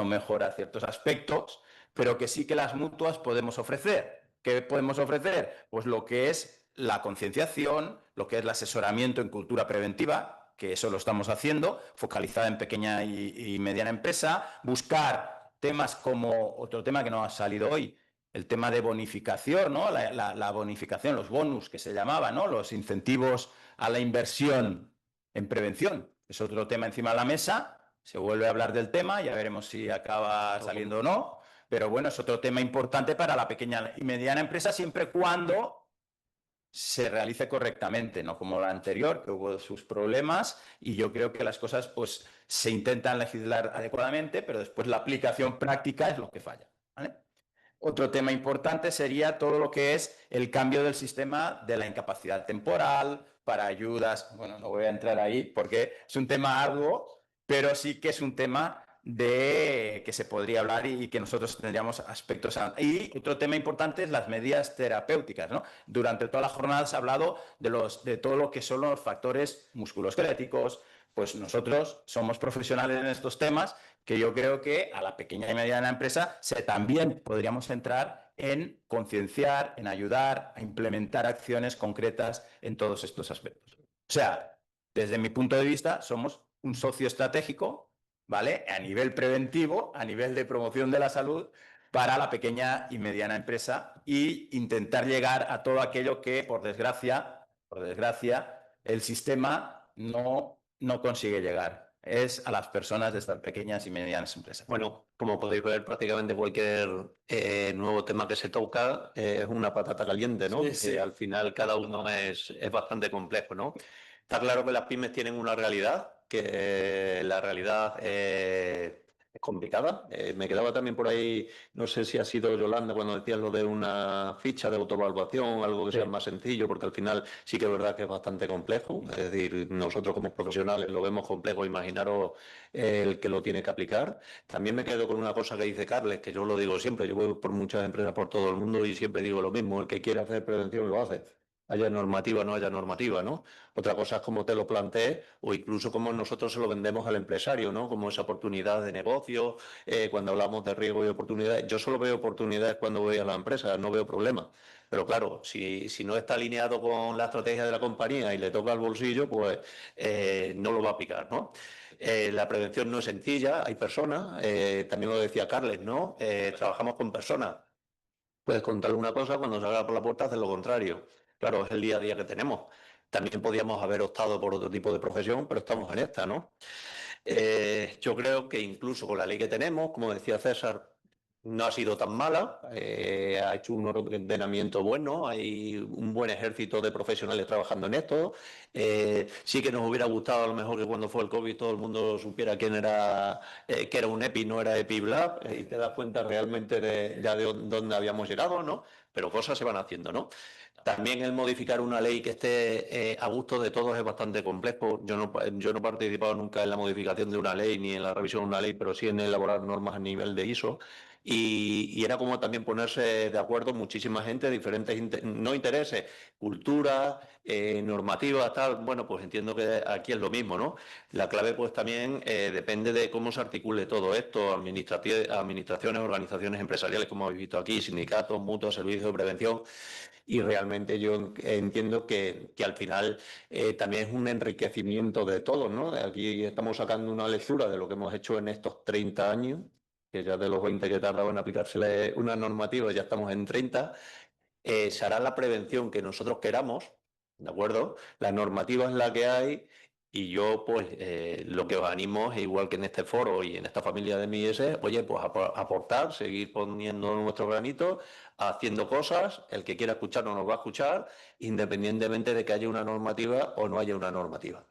mejora ciertos aspectos, pero que sí que las mutuas podemos ofrecer. ¿Qué podemos ofrecer? Pues lo que es la concienciación, lo que es el asesoramiento en cultura preventiva, que eso lo estamos haciendo, focalizada en pequeña y mediana empresa, buscar temas como otro tema que no ha salido hoy, el tema de bonificación, ¿no? La bonificación, los bonus que se llamaba, ¿no? Los incentivos a la inversión en prevención. Es otro tema encima de la mesa. Se vuelve a hablar del tema, ya veremos si acaba saliendo o no. Pero bueno, es otro tema importante para la pequeña y mediana empresa siempre y cuando se realice correctamente, no como la anterior, que hubo sus problemas, y yo creo que las cosas pues se intentan legislar adecuadamente, pero después la aplicación práctica es lo que falla, ¿vale? Otro tema importante sería todo lo que es el cambio del sistema de la incapacidad temporal para ayudas. Bueno, no voy a entrar ahí porque es un tema arduo, pero sí que es un tema de que se podría hablar y que nosotros tendríamos aspectos. Y otro tema importante es las medidas terapéuticas, ¿no? Durante toda la jornada se ha hablado de todo lo que son los factores musculoesqueléticos. Pues nosotros somos profesionales en estos temas, que yo creo que a la pequeña y mediana empresa también podríamos entrar en concienciar, en ayudar a implementar acciones concretas en todos estos aspectos. O sea, desde mi punto de vista, somos un socio estratégico, ¿vale? A nivel preventivo, a nivel de promoción de la salud, para la pequeña y mediana empresa e intentar llegar a todo aquello que, por desgracia, el sistema no consigue llegar. Es a las personas de estas pequeñas y medianas empresas. Bueno, como podéis ver, prácticamente cualquier nuevo tema que se toca es una patata caliente, ¿no? Sí, sí. Al final cada uno es bastante complejo, ¿no? Está claro que las pymes tienen una realidad, que la realidad es complicada. Me quedaba también por ahí, no sé si ha sido Yolanda cuando decías lo de una ficha de autoevaluación, algo que sea más sencillo, porque al final sí que es verdad que es bastante complejo. Es decir, nosotros como profesionales lo vemos complejo, imaginaros el que lo tiene que aplicar. También me quedo con una cosa que dice Carles, que yo lo digo siempre, yo voy por muchas empresas por todo el mundo y siempre digo lo mismo, el que quiere hacer prevención lo hace. Haya normativa o no haya normativa, ¿no? Otra cosa es cómo te lo plantees o incluso cómo nosotros se lo vendemos al empresario, ¿no? Como esa oportunidad de negocio, cuando hablamos de riesgo y oportunidades. Yo solo veo oportunidades cuando voy a la empresa, no veo problemas. Pero claro, si no está alineado con la estrategia de la compañía y le toca al bolsillo, pues no lo va a aplicar, ¿no? La prevención no es sencilla, hay personas, también lo decía Carles, ¿no? Trabajamos con personas. Puedes contarle una cosa, cuando salga por la puerta haces lo contrario. Claro, es el día a día que tenemos. También podíamos haber optado por otro tipo de profesión, pero estamos en esta, ¿no? Yo creo que incluso con la ley que tenemos, como decía César, no ha sido tan mala, ha hecho un ordenamiento bueno, hay un buen ejército de profesionales trabajando en esto. Sí que nos hubiera gustado a lo mejor que cuando fue el COVID todo el mundo supiera quién era, que era un EPI, no era EPIBLAB, y te das cuenta realmente de dónde habíamos llegado, ¿no? Pero cosas se van haciendo, ¿no? También el modificar una ley que esté a gusto de todos es bastante complejo. Yo no he participado nunca en la modificación de una ley ni en la revisión de una ley, pero sí en elaborar normas a nivel de ISO. Y era como también ponerse de acuerdo muchísima gente, diferentes no intereses, cultura, normativas, tal. Bueno, pues entiendo que aquí es lo mismo, ¿no? La clave pues también depende de cómo se articule todo esto, administraciones, organizaciones empresariales, como habéis visto aquí, sindicatos, mutuos, servicios de prevención. Y realmente yo entiendo que al final también es un enriquecimiento de todos, ¿no? Aquí estamos sacando una lectura de lo que hemos hecho en estos 30 años, que ya de los 20 que tardaba en aplicarse una normativa, ya estamos en 30, se hará la prevención que nosotros queramos, ¿de acuerdo? La normativa es la que hay y yo, pues, lo que os animo es, igual que en este foro y en esta familia de MIS, oye, pues aportar, seguir poniendo nuestro granito, haciendo cosas. El que quiera escucharnos nos va a escuchar, independientemente de que haya una normativa o no haya una normativa.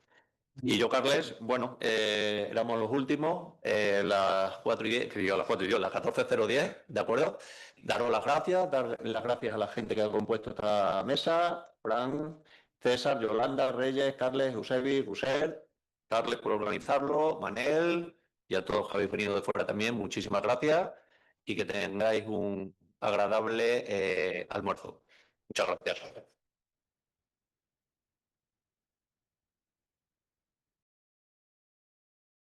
Y yo, Carles, bueno, éramos los últimos, las 4:10, que yo a las 4:10, las 14:010, ¿de acuerdo? Daros las gracias, dar las gracias a la gente que ha compuesto esta mesa, Fran, César, Yolanda, Reyes, Carles, Eusebi, Roser, Carles por organizarlo, Manel, y a todos que habéis venido de fuera también, muchísimas gracias y que tengáis un agradable almuerzo. Muchas gracias.